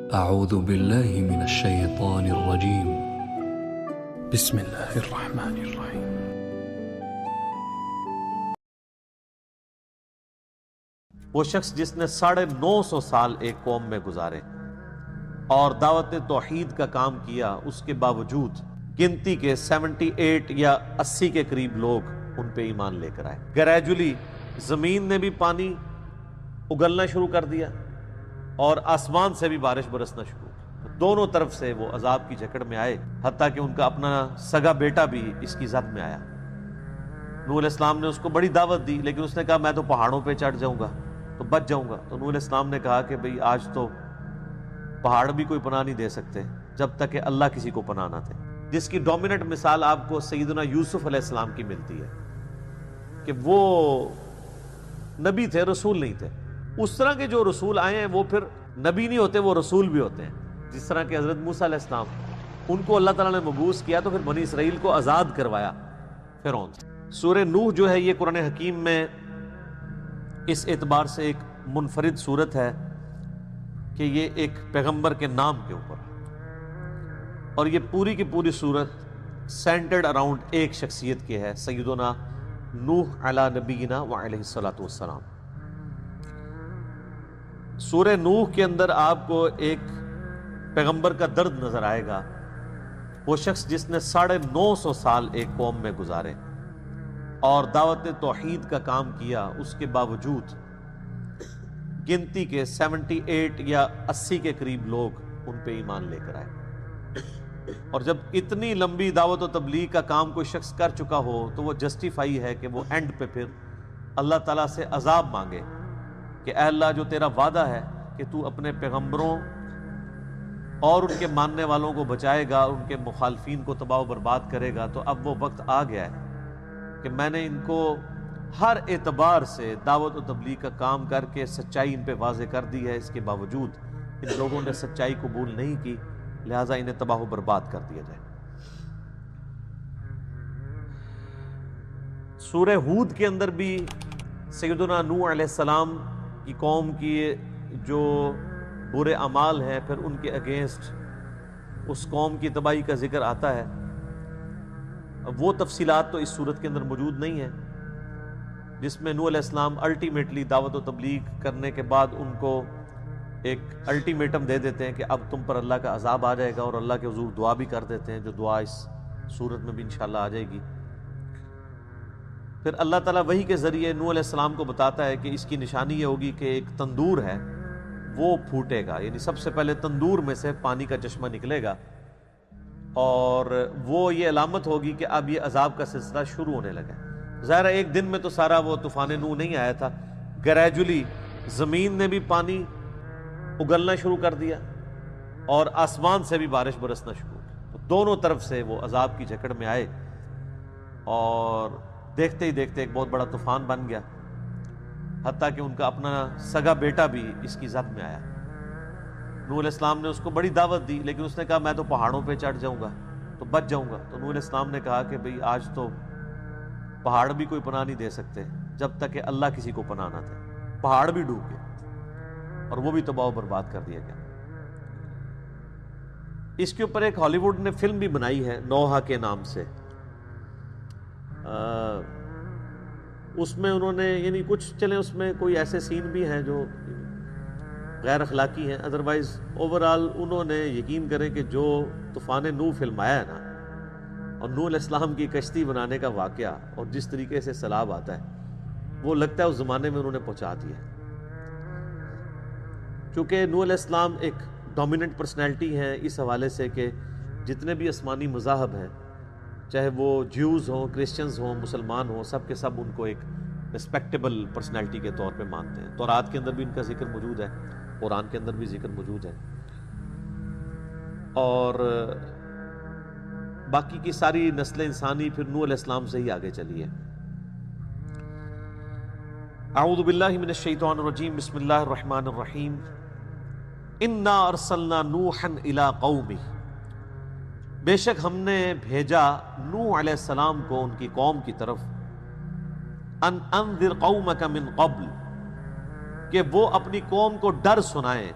أعوذ بالله من الشيطان الرجيم. بسم الله الرحمن الرحيم. وہ شخص جس نے 950 سال ایک قوم میں گزارے اور دعوت توحید کا کام کیا، اس کے باوجود گنتی کے 78 یا 80 کے قریب لوگ ان پہ ایمان لے کر آئے۔ گریجولی زمین نے بھی پانی اگلنا شروع کر دیا اور آسمان سے بھی بارش برسنا شروع کی۔ دونوں طرف سے وہ عذاب کی جکڑ میں آئے، حتیٰ کہ ان کا اپنا سگا بیٹا بھی اس کی زد میں آیا۔ نوح علیہ السلام نے اس کو بڑی دعوت دی، لیکن اس نے کہا میں تو پہاڑوں پہ چڑھ جاؤں گا تو بچ جاؤں گا۔ تو نوح علیہ السلام نے کہا کہ بھئی آج تو پہاڑ بھی کوئی پناہ نہیں دے سکتے جب تک کہ اللہ کسی کو پناہ نہ دے، جس کی ڈومیننٹ مثال آپ کو سیدنا یوسف علیہ السلام کی ملتی ہے کہ وہ نبی تھے، رسول نہیں تھے۔ اس طرح کے جو رسول آئے ہیں وہ پھر نبی نہیں ہوتے، وہ رسول بھی ہوتے ہیں۔ جس طرح کہ حضرت موسیٰ علیہ السلام، ان کو اللہ تعالیٰ نے مبعوث کیا تو پھر بنی اسرائیل کو آزاد کروایا فرعون سے۔ سورہ نوح جو ہے یہ قرآن حکیم میں اس اعتبار سے ایک منفرد صورت ہے کہ یہ ایک پیغمبر کے نام کے اوپر ہے، اور یہ پوری کی پوری صورت سینٹرڈ اراؤنڈ ایک شخصیت کے ہے، سیدنا نوح علی نبینا وعلیہ الصلوۃ والسلام۔ سورہ نوح کے اندر آپ کو ایک پیغمبر کا درد نظر آئے گا، وہ شخص جس نے 950 سال ایک قوم میں گزارے اور دعوت توحید کا کام کیا، اس کے باوجود گنتی کے 78 یا 80 کے قریب لوگ ان پہ ایمان لے کر آئے۔ اور جب اتنی لمبی دعوت و تبلیغ کا کام کوئی شخص کر چکا ہو تو وہ جسٹیفائی ہے کہ وہ اینڈ پہ پھر اللہ تعالیٰ سے عذاب مانگے کہ اے اللہ، جو تیرا وعدہ ہے کہ تو اپنے پیغمبروں اور ان کے ماننے والوں کو بچائے گا، ان کے مخالفین کو تباہ و برباد کرے گا، تو اب وہ وقت آ گیا ہے کہ میں نے ان کو ہر اعتبار سے دعوت و تبلیغ کا کام کر کے سچائی ان پہ واضح کر دی ہے، اس کے باوجود ان لوگوں نے سچائی قبول نہیں کی، لہٰذا انہیں تباہ و برباد کر دیا جائے۔ سورہ ہود کے اندر بھی سیدنا نوح علیہ السلام کی قوم کی جو برے اعمال ہیں، پھر ان کے اگینسٹ اس قوم کی تباہی کا ذکر آتا ہے۔ وہ تفصیلات تو اس صورت کے اندر موجود نہیں ہیں، جس میں نوح علیہ السلام الٹیمیٹلی دعوت و تبلیغ کرنے کے بعد ان کو ایک الٹیمیٹم دے دیتے ہیں کہ اب تم پر اللہ کا عذاب آ جائے گا، اور اللہ کے حضور دعا بھی کر دیتے ہیں، جو دعا اس صورت میں بھی انشاءاللہ آ جائے گی۔ پھر اللہ تعالیٰ وحی کے ذریعے نوح علیہ السلام کو بتاتا ہے کہ اس کی نشانی یہ ہوگی کہ ایک تندور ہے وہ پھوٹے گا، یعنی سب سے پہلے تندور میں سے پانی کا چشمہ نکلے گا، اور وہ یہ علامت ہوگی کہ اب یہ عذاب کا سلسلہ شروع ہونے لگا ہے۔ ظاہر ہے ایک دن میں تو سارا وہ طوفان نوح نہیں آیا تھا، گریجولی زمین نے بھی پانی اگلنا شروع کر دیا اور آسمان سے بھی بارش برسنا شروع کی۔ دونوں طرف سے وہ عذاب کی جکڑ میں آئے اور دیکھتے ہی دیکھتے ایک بہت بڑا طوفان بن گیا، حتیٰ کہ ان کا اپنا سگا بیٹا بھی اس کی زد میں آیا۔ نوح علیہ السلام نے اس کو بڑی دعوت دی، لیکن اس نے کہا میں تو پہاڑوں پہ چڑھ جاؤں گا تو بچ جاؤں گا۔ تو نوح علیہ السلام نے کہا کہ بھئی آج تو پہاڑ بھی کوئی پناہ نہیں دے سکتے جب تک کہ اللہ کسی کو پناہ نہ دے۔ پہاڑ بھی ڈوب گئے اور وہ بھی تباہ و برباد کر دیا گیا۔ اس کے اوپر ایک ہالی ووڈ نے فلم بھی بنائی ہے نوحہ کے نام سے۔ اس میں انہوں نے یعنی کچھ چلیں اس میں کوئی ایسے سین بھی ہیں جو غیر اخلاقی ہیں، ادروائز اوورآل انہوں نے یقین کریں کہ جو طوفان نوح فلمایا ہے نا، اور نوح علیہ السلام کی کشتی بنانے کا واقعہ اور جس طریقے سے سیلاب آتا ہے، وہ لگتا ہے اس زمانے میں انہوں نے پہنچا دیا۔ چونکہ نوح علیہ السلام ایک ڈومیننٹ پرسنالٹی ہیں اس حوالے سے کہ جتنے بھی آسمانی مذاہب ہیں، چاہے وہ جیوز ہوں، کرسچنز ہوں، مسلمان ہوں، سب کے سب ان کو ایک ریسپیکٹیبل پرسنالٹی کے طور پہ مانتے ہیں۔ تورات کے اندر بھی ان کا ذکر موجود ہے، قرآن کے اندر بھی ذکر موجود ہے، اور باقی کی ساری نسل انسانی پھر نوح علیہ السلام سے ہی آگے چلی ہے۔ اعوذ باللہ من الشیطان الرجیم، بسم اللہ الرحمن الرحیم۔ انا ارسلنا نوحا الی قومہ، بے شک ہم نے بھیجا نوح علیہ السلام کو ان کی قوم کی طرف، ان انذر قومک من قبل، کہ وہ اپنی قوم کو ڈر سنائیں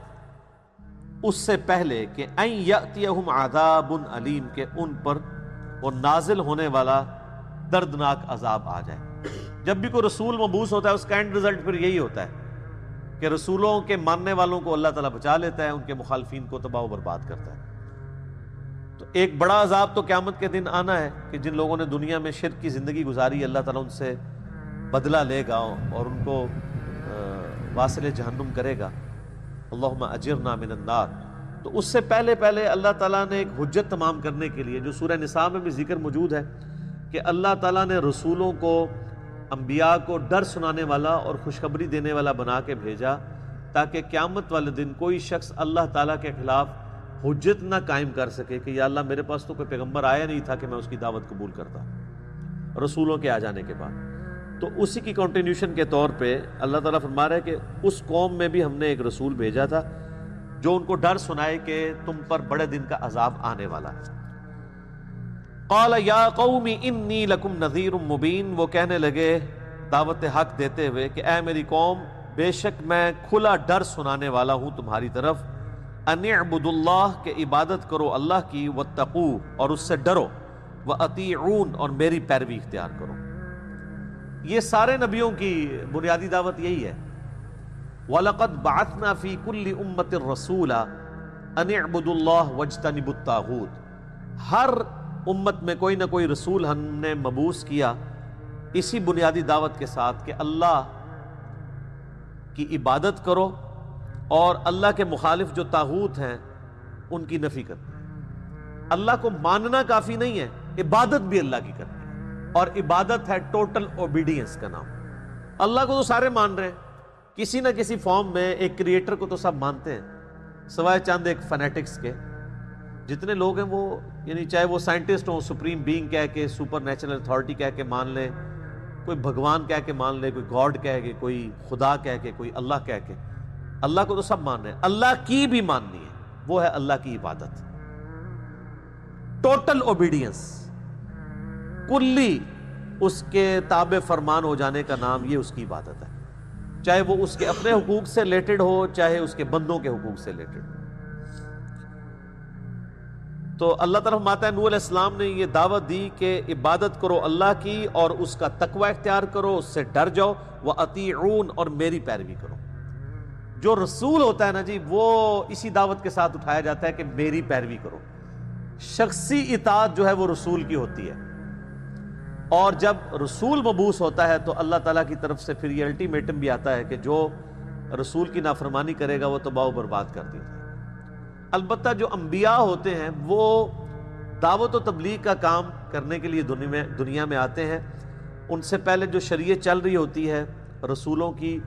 اس سے پہلے کہ ان یأتیہم عذاب علیم، کہ ان پر وہ نازل ہونے والا دردناک عذاب آ جائے۔ جب بھی کوئی رسول مبعوث ہوتا ہے اس کا اینڈ رزلٹ پھر یہی ہوتا ہے کہ رسولوں کے ماننے والوں کو اللہ تعالیٰ بچا لیتا ہے، ان کے مخالفین کو تباہ و برباد کرتا ہے۔ تو ایک بڑا عذاب تو قیامت کے دن آنا ہے کہ جن لوگوں نے دنیا میں شرک کی زندگی گزاری اللہ تعالیٰ ان سے بدلہ لے گا اور ان کو واصل جہنم کرے گا۔ اللہم اجرنا من النار۔ تو اس سے پہلے اللہ تعالیٰ نے ایک حجت تمام کرنے کے لیے، جو سورہ نساء میں بھی ذکر موجود ہے، کہ اللہ تعالیٰ نے رسولوں کو، انبیاء کو ڈر سنانے والا اور خوشخبری دینے والا بنا کے بھیجا تاکہ قیامت والے دن کوئی شخص اللہ تعالیٰ کے خلاف حجت نہ قائم کر سکے کہ یا اللہ میرے پاس تو کوئی پیغمبر آیا نہیں تھا کہ میں اس کی دعوت قبول کرتا رسولوں کے آ جانے کے بعد۔ تو اسی کی کنٹینیوشن کے طور پہ اللہ تعالیٰ فرما رہا ہے کہ اس قوم میں بھی ہم نے ایک رسول بھیجا تھا جو ان کو ڈر سنائے کہ تم پر بڑے دن کا عذاب آنے والا ہے۔ قال یا قوم انی لکم نذیر مبین، وہ کہنے لگے دعوت حق دیتے ہوئے کہ اے میری قوم، بے شک میں کھلا ڈر سنانے والا ہوں تمہاری طرف، ان اعبدوا اللہ، کہ عبادت کرو اللہ کی، واتقوا، اور اس سے ڈرو، واطیعون، اور میری پیروی اختیار کرو۔ یہ سارے نبیوں کی بنیادی دعوت یہی ہے۔ وَلَقَدْ بَعَثْنَا فِي كُلِّ أُمَّةٍ رَسُولًا أَنِ اعْبُدُوا اللَّهَ وَاجْتَنِبُوا الطَّاغُوتَ، ہر امت میں کوئی نہ کوئی رسول ہم نے مبعوث کیا اسی بنیادی دعوت کے ساتھ کہ اللہ کی عبادت کرو اور اللہ کے مخالف جو طاغوت ہیں ان کی نفی کرو۔ اللہ کو ماننا کافی نہیں ہے، عبادت بھی اللہ کی کرنی ہے، اور عبادت ہے ٹوٹل اوبیڈینس کا نام۔ اللہ کو تو سارے مان رہے ہیں، کسی نہ کسی فارم میں ایک کریٹر کو تو سب مانتے ہیں سوائے چند ایک فنیٹکس کے۔ جتنے لوگ ہیں وہ یعنی چاہے وہ سائنٹسٹ ہوں، سپریم بینگ کہہ کے، سپر نیچرل اتھارٹی کہہ کے مان لیں، کوئی بھگوان کہہ کے مان لے، کوئی گاڈ کہہ کے، کوئی خدا کہہ کے، کوئی اللہ کہہ کے، اللہ کو تو سب مان رہے ہیں۔ اللہ کی بھی ماننی ہے، وہ ہے اللہ کی عبادت، ٹوٹل اوبیڈینس، کلی اس کے تابع فرمان ہو جانے کا نام یہ اس کی عبادت ہے، چاہے وہ اس کے اپنے حقوق سے ریلیٹڈ ہو، چاہے اس کے بندوں کے حقوق سے ریلیٹڈ ہو۔ تو اللہ تعالیٰ فرماتا ہے نوح علیہ السلام نے یہ دعوت دی کہ عبادت کرو اللہ کی اور اس کا تقوی اختیار کرو، اس سے ڈر جاؤ، وَأَطِيعُونَ، اور میری پیروی کرو۔ جو رسول ہوتا ہے نا جی، وہ اسی دعوت کے ساتھ اٹھایا جاتا ہے کہ میری پیروی کرو۔ شخصی اطاعت جو ہے وہ رسول کی ہوتی ہے، اور جب رسول مبعوث ہوتا ہے تو اللہ تعالیٰ کی طرف سے پھر یہ الٹیمیٹم بھی آتا ہے کہ جو رسول کی نافرمانی کرے گا وہ تباہ و برباد کر دیا جائے۔ البتہ جو انبیاء ہوتے ہیں وہ دعوت و تبلیغ کا کام کرنے کے لیے دنیا میں آتے ہیں، ان سے پہلے جو شریعت چل رہی ہوتی ہے رسولوں کی،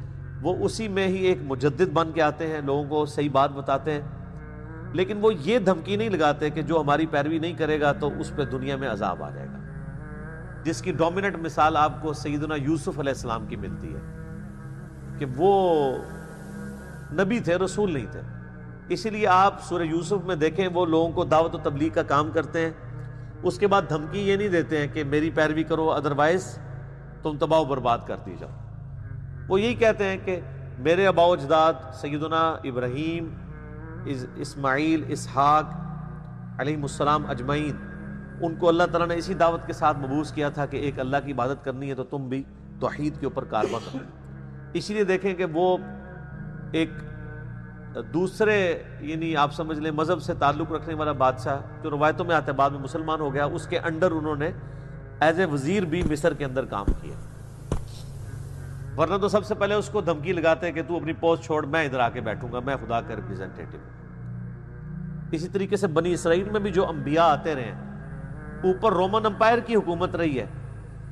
وہ اسی میں ہی ایک مجدد بن کے آتے ہیں، لوگوں کو صحیح بات بتاتے ہیں، لیکن وہ یہ دھمکی نہیں لگاتے کہ جو ہماری پیروی نہیں کرے گا تو اس پہ دنیا میں عذاب آ جائے گا، جس کی ڈومیننٹ مثال آپ کو سیدنا یوسف علیہ السلام کی ملتی ہے کہ وہ نبی تھے، رسول نہیں تھے۔ اسی لیے آپ سورہ یوسف میں دیکھیں وہ لوگوں کو دعوت و تبلیغ کا کام کرتے ہیں، اس کے بعد دھمکی یہ نہیں دیتے ہیں کہ میری پیروی کرو ادروائز تم تباہ و برباد کرتی جاؤ۔ وہ یہی کہتے ہیں کہ میرے آباء و اجداد سیدنا ابراہیم، اسماعیل، اسحاق علیہ السلام اجمعین، ان کو اللہ تعالیٰ نے اسی دعوت کے ساتھ مبعوث کیا تھا کہ ایک اللہ کی عبادت کرنی ہے تو تم بھی توحید کے اوپر کارواں کرو۔ اسی لیے دیکھیں کہ وہ ایک دوسرے یعنی آپ سمجھ لیں مذہب سے تعلق رکھنے والا بادشاہ جو روایتوں میں آتا ہے بعد میں مسلمان ہو گیا، اس کے انڈر انہوں نے ایز اے وزیر بھی مصر کے اندر کام کیا، ورنہ تو سب سے پہلے اس کو دھمکی لگاتے ہیں کہ تو اپنی پوسٹ چھوڑ، میں ادھر آ کے بیٹھوں گا، میں خدا کا ریپرزینٹیٹو ہوں۔ اسی طریقے سے بنی اسرائیل میں بھی جو انبیاء آتے رہے ہیں، اوپر رومن امپائر کی حکومت رہی ہے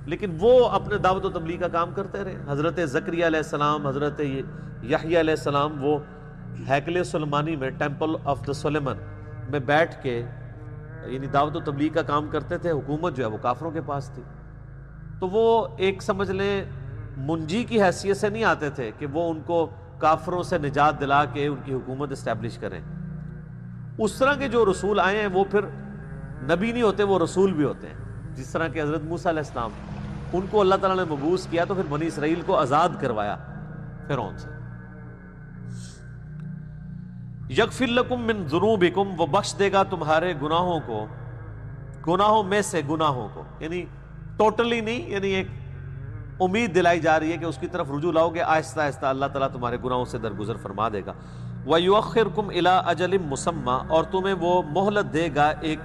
لیکن وہ اپنے دعوت و تبلیغ کا کام کرتے رہے۔ حضرت زکریا علیہ السلام، حضرت یحییٰ علیہ السلام وہ ہیکل سلیمانی میں، ٹیمپل آف دا سلیمان میں بیٹھ کے یعنی دعوت و تبلیغ کا کام کرتے تھے، حکومت جو ہے وہ کافروں کے پاس تھی۔ تو وہ ایک سمجھ لیں منجی کی حیثیت سے نہیں آتے تھے کہ وہ ان کو کافروں سے نجات دلا کے ان کی حکومت اسٹیبلش کریں۔ اس طرح کے جو رسول آئے ہیں وہ پھر نبی نہیں ہوتے، وہ رسول بھی ہوتے ہیں، جس طرح کہ حضرت موسیٰ علیہ السلام، ان کو اللہ تعالیٰ نے مبعوث کیا تو پھر بنی اسرائیل کو آزاد کروایا فرعون سے۔ یغفر لکم من ذنوبکم، وہ بخش دے گا تمہارے گناہوں کو، گناہوں میں سے گناہوں کو، یعنی ٹوٹلی نہیں، یعنی ایک امید دلائی جا رہی ہے کہ اس کی طرف رجوع لاؤ گے، آہستہ آہستہ اللہ تعالیٰ تمہارے گناہوں سے درگزر فرما دے گا۔ وَيُؤَخِّرْكُمْ إِلَىٰ أَجَلٍ مُّسَمًّى، اور تمہیں وہ مہلت دے گا ایک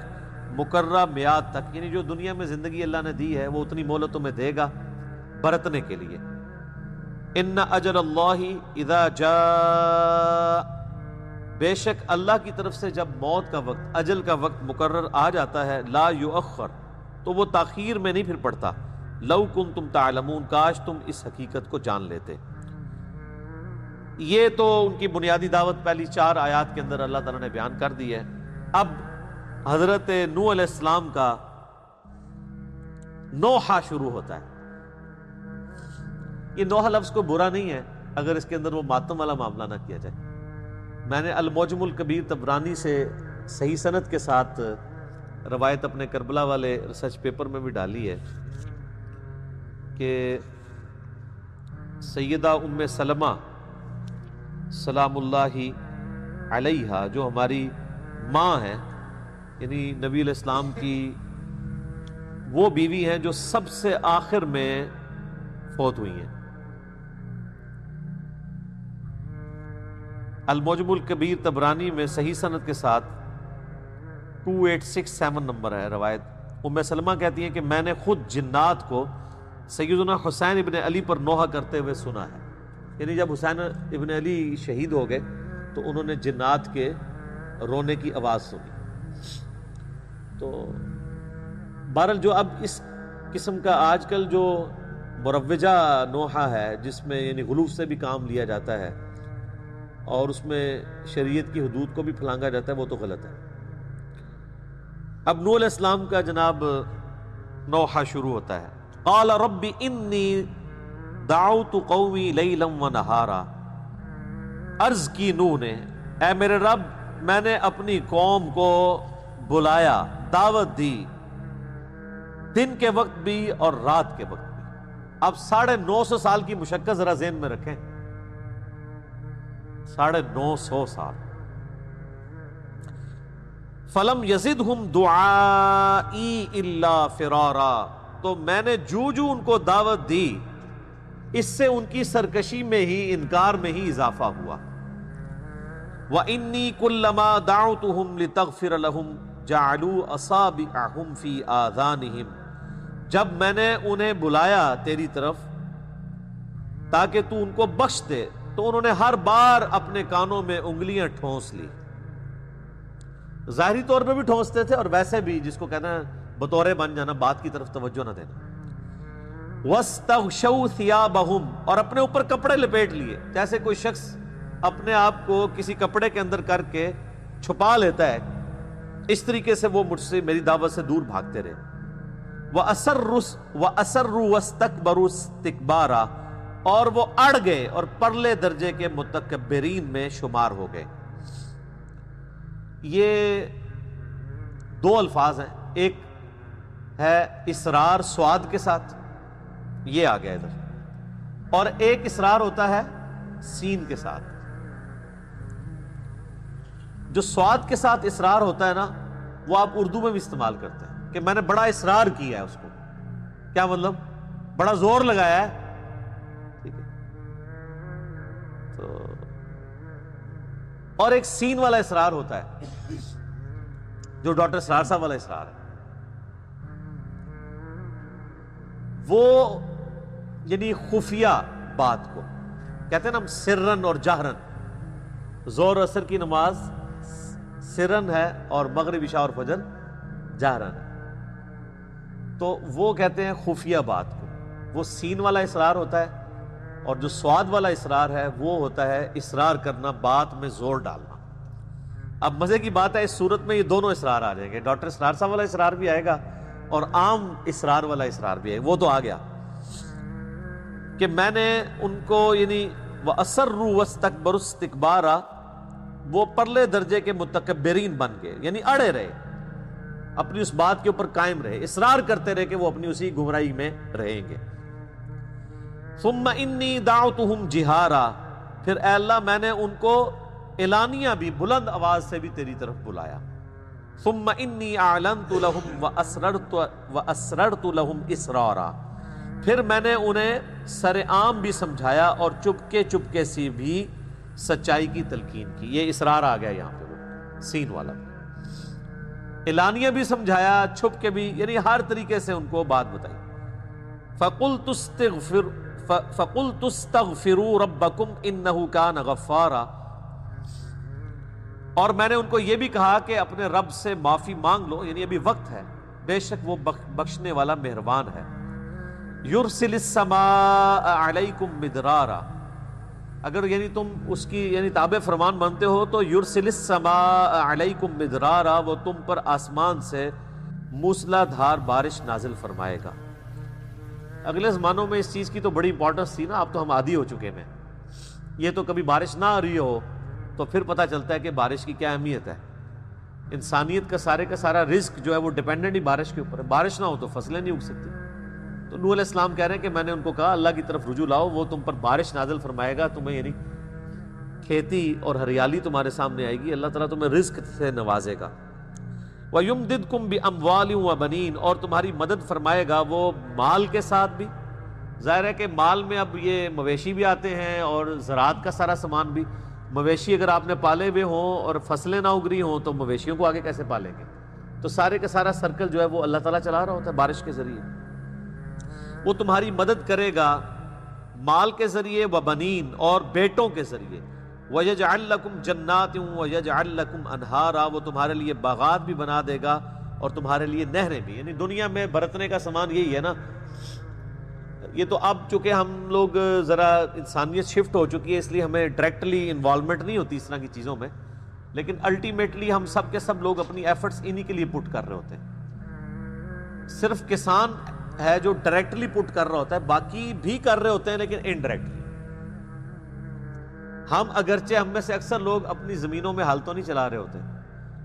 مقررہ میعاد تک، یعنی جو دنیا میں زندگی اللہ نے دی ہے وہ اتنی مہلت تمہیں دے گا برتنے کے لیے۔ إِنَّ أَجَلَ اللَّهِ إِذَا جَاءَ، بے شک اللہ کی طرف سے جب موت کا وقت، اجل کا وقت مقرر آ جاتا ہے، لا یؤخر، تو وہ تاخیر میں نہیں پھر پڑتا۔ لو کنتم تعلمون، کاش تم اس حقیقت کو جان لیتے۔ یہ تو ان کی بنیادی دعوت پہلی 4 آیات کے اندر اللہ تعالیٰ نے بیان کر دی ہے۔ اب حضرت نوح علیہ السلام کا نوحہ شروع ہوتا ہے۔ یہ نوحہ لفظ کو برا نہیں ہے اگر اس کے اندر وہ ماتم والا معاملہ نہ کیا جائے۔ میں نے المعجم الکبیر طبرانی سے صحیح سند کے ساتھ روایت اپنے کربلا والے ریسرچ پیپر میں بھی ڈالی ہے کہ سیدہ ام سلمہ سلام اللہ علیہا، جو ہماری ماں ہیں، یعنی نبی علیہ السلام کی وہ بیوی ہیں جو سب سے آخر میں فوت ہوئی ہیں۔ المعجم الکبیر طبرانی میں صحیح سند کے ساتھ 2867 نمبر ہے روایت۔ ام سلمہ کہتی ہیں کہ میں نے خود جنات کو سیدنا حسین ابن علی پر نوحہ کرتے ہوئے سنا ہے، یعنی جب حسین ابن علی شہید ہو گئے تو انہوں نے جنات کے رونے کی آواز سنی۔ تو بہرحال جو اب اس قسم کا آج کل جو مروجہ نوحہ ہے، جس میں یعنی غلوف سے بھی کام لیا جاتا ہے اور اس میں شریعت کی حدود کو بھی پھلانگا جاتا ہے، وہ تو غلط ہے۔ اب نوح علیہ السلام کا جناب نوحہ شروع ہوتا ہے۔ قال رب انی دعوت قومی لیلا ونہارا، عرض کی نوح نے، اے میرے رب میں نے اپنی قوم کو بلایا، دعوت دی، دن کے وقت بھی اور رات کے وقت بھی۔ اب 950 سال کی مشقت ذرا ذہن میں رکھیں، 950 سال۔ فلم یزدہم دعائی الا فرارا، تو میں نے جو ان کو دعوت دی، اس سے ان کی سرکشی میں ہی، انکار میں ہی اضافہ ہوا۔ وَإِنِّي كُلَّمَا دَعَوْتُهُمْ لِتَغْفِرَ لَهُمْ جَعَلُوا أَصَابِعَهُمْ فِي آذَانِهِمْ، جب میں نے انہیں بلایا تیری طرف تاکہ تو ان کو بخش دے، تو انہوں نے ہر بار اپنے کانوں میں انگلیاں ٹھونس لی۔ ظاہری طور پہ بھی ٹھونستے تھے اور ویسے بھی، جس کو کہنا ہے بطورے بن جانا، بات کی طرف توجہ نہ دینا۔ وَاسْتَغْشَوْا ثِيَابَهُمْ، اور اپنے اوپر کپڑے لپیٹ لیے، جیسے کوئی شخص اپنے آپ کو کسی کپڑے کے اندر کر کے چھپا لیتا ہے، اس طریقے سے وہ مجھ سے، میری دعوت سے دور بھاگتے رہے۔ وَأَسَرُّوا وَاسْتَكْبَرُوا اسْتِكْبَارًا، اور وہ اڑ گئے اور پرلے درجے کے متکبرین میں شمار ہو گئے۔ یہ 2 الفاظ ہیں، ایک ہے اسرار سواد کے ساتھ، یہ آ گیا ادھر، اور ایک اسرار ہوتا ہے سین کے ساتھ۔ جو سواد کے ساتھ اسرار ہوتا ہے نا، وہ آپ اردو میں بھی استعمال کرتے ہیں کہ میں نے بڑا اصرار کیا ہے اس کو، کیا مطلب؟ بڑا زور لگایا ہے، ٹھیک ہے۔ تو اور ایک سین والا اصرار ہوتا ہے جو ڈاکٹر اسرار صاحب والا اصرار ہے، وہ یعنی خفیہ بات کو کہتے ہیں نا ہم سرن اور جہرن۔ زور اثر کی نماز سرن ہے اور مغرب عشاء اور فجر جہرن ہے، تو وہ کہتے ہیں خفیہ بات کو، وہ سین والا اصرار ہوتا ہے، اور جو سواد والا اصرار ہے وہ ہوتا ہے اصرار کرنا، بات میں زور ڈالنا۔ اب مزے کی بات ہے اس صورت میں یہ دونوں اصرار آ جائیں گے، ڈاکٹر اسرار صاحب والا اصرار بھی آئے گا اور عام اصرار والا اصرار بھی آئے گا۔ وہ تو آ گیا کہ میں نے ان کو یعنی وَأَسَرُّوا وَاسْتَكْبَرُوا اسْتِكْبَارًا، وہ پرلے درجے کے متکبرین بن گئے، یعنی اڑے رہے، اپنی اس بات کے اوپر قائم رہے، اصرار کرتے رہے کہ وہ اپنی اسی گمراہی میں رہیں گے۔ ثُمَّ إِنِّي دَعْوْتُهُمْ جِهَارًا، پھر اے اللہ میں نے ان کو اعلانیہ بھی بلند آواز سے بھی تیری طرف بلایا. ثم انی اعلنت لهم واسررت لهم اسرارا، پھر میں نے انہیں سر عام بھی سمجھایا اور چپکے سے بھی سچائی کی تلقین کی. یہ اسرار آ گیا یہاں پہ وہ سین والا، اعلانیہ بھی سمجھایا، چھپ کے بھی، یعنی ہر طریقے سے ان کو بات بتائی. فَقُلْتُ اسْتَغْفِرُوا رَبَّكُمْ إِنَّهُ كَانَ غَفَّارًا، اور میں نے ان کو یہ بھی کہا کہ اپنے رب سے معافی مانگ لو، یعنی ابھی وقت ہے، بے شک وہ بخشنے والا مہربان ہے. يُرْسِلِ السَّمَاءَ عَلَيْكُمْ مِدْرَارًا، اگر یعنی تم اس کی یعنی تابع فرمان مانتے ہو تو یرسل السماء علیکم مدرارا، وہ تم پر آسمان سے موسلا دھار بارش نازل فرمائے گا. اگلے زمانوں میں اس چیز کی تو بڑی امپورٹنس تھی نا، اب تو ہم عادی ہو چکے ہیں. یہ تو کبھی بارش نہ آ رہی ہو تو پھر پتہ چلتا ہے کہ بارش کی کیا اہمیت ہے. انسانیت کا سارا رزق جو ہے وہ ڈیپینڈنٹ ہی بارش کے اوپر ہے. بارش نہ ہو تو فصلیں نہیں اگ سکتی. تو نوح علیہ السلام کہہ رہے ہیں کہ میں نے ان کو کہا اللہ کی طرف رجوع لاؤ، وہ تم پر بارش نازل فرمائے گا، تمہیں یعنی کھیتی اور ہریالی تمہارے سامنے آئے گی، اللہ تعالیٰ تمہیں رزق سے نوازے گا. وَيُمْدِدْكُمْ بِأَمْوَالٍ وَبَنِينَ، اور تمہاری مدد فرمائے گا وہ مال کے ساتھ بھی. ظاہر ہے کہ مال میں اب یہ مویشی بھی آتے ہیں اور زراعت کا سارا سامان بھی. مویشی اگر آپ نے پالے ہوئے ہوں اور فصلیں نہ اگ رہی ہوں تو مویشیوں کو آگے کیسے پالیں گے؟ تو سارے کا سارا سرکل جو ہے وہ اللہ تعالیٰ چلا رہا ہوتا ہے بارش کے ذریعے. وہ تمہاری مدد کرے گا مال کے ذریعے، وبنین، اور بیٹوں کے ذریعے. وَيَجْعَلْ لَكُمْ جَنَّاتٍ وَيَجْعَلْ لَكُمْ أَنْهَارًا، وہ تمہارے لیے باغات بھی بنا دے گا اور تمہارے لیے نہریں بھی. یعنی دنیا میں برتنے کا سامان یہی ہے نا. یہ تو اب چونکہ ہم لوگ ذرا انسانیت شفٹ ہو چکی ہے، اس لیے ہمیں ڈائریکٹلی انوالومنٹ نہیں ہوتی اس طرح کی چیزوں میں، لیکن الٹیمیٹلی ہم سب کے سب لوگ اپنی ایفرٹس انہی کے لیے پٹ کر رہے ہوتے ہیں. صرف کسان ہے جو ڈائریکٹلی پٹ کر رہا ہوتا ہے، باقی بھی کر رہے ہوتے ہیں لیکن انڈائریکٹلی. ہم اگرچہ ہم میں سے اکثر لوگ اپنی زمینوں میں ہل تو نہیں چلا رہے ہوتے،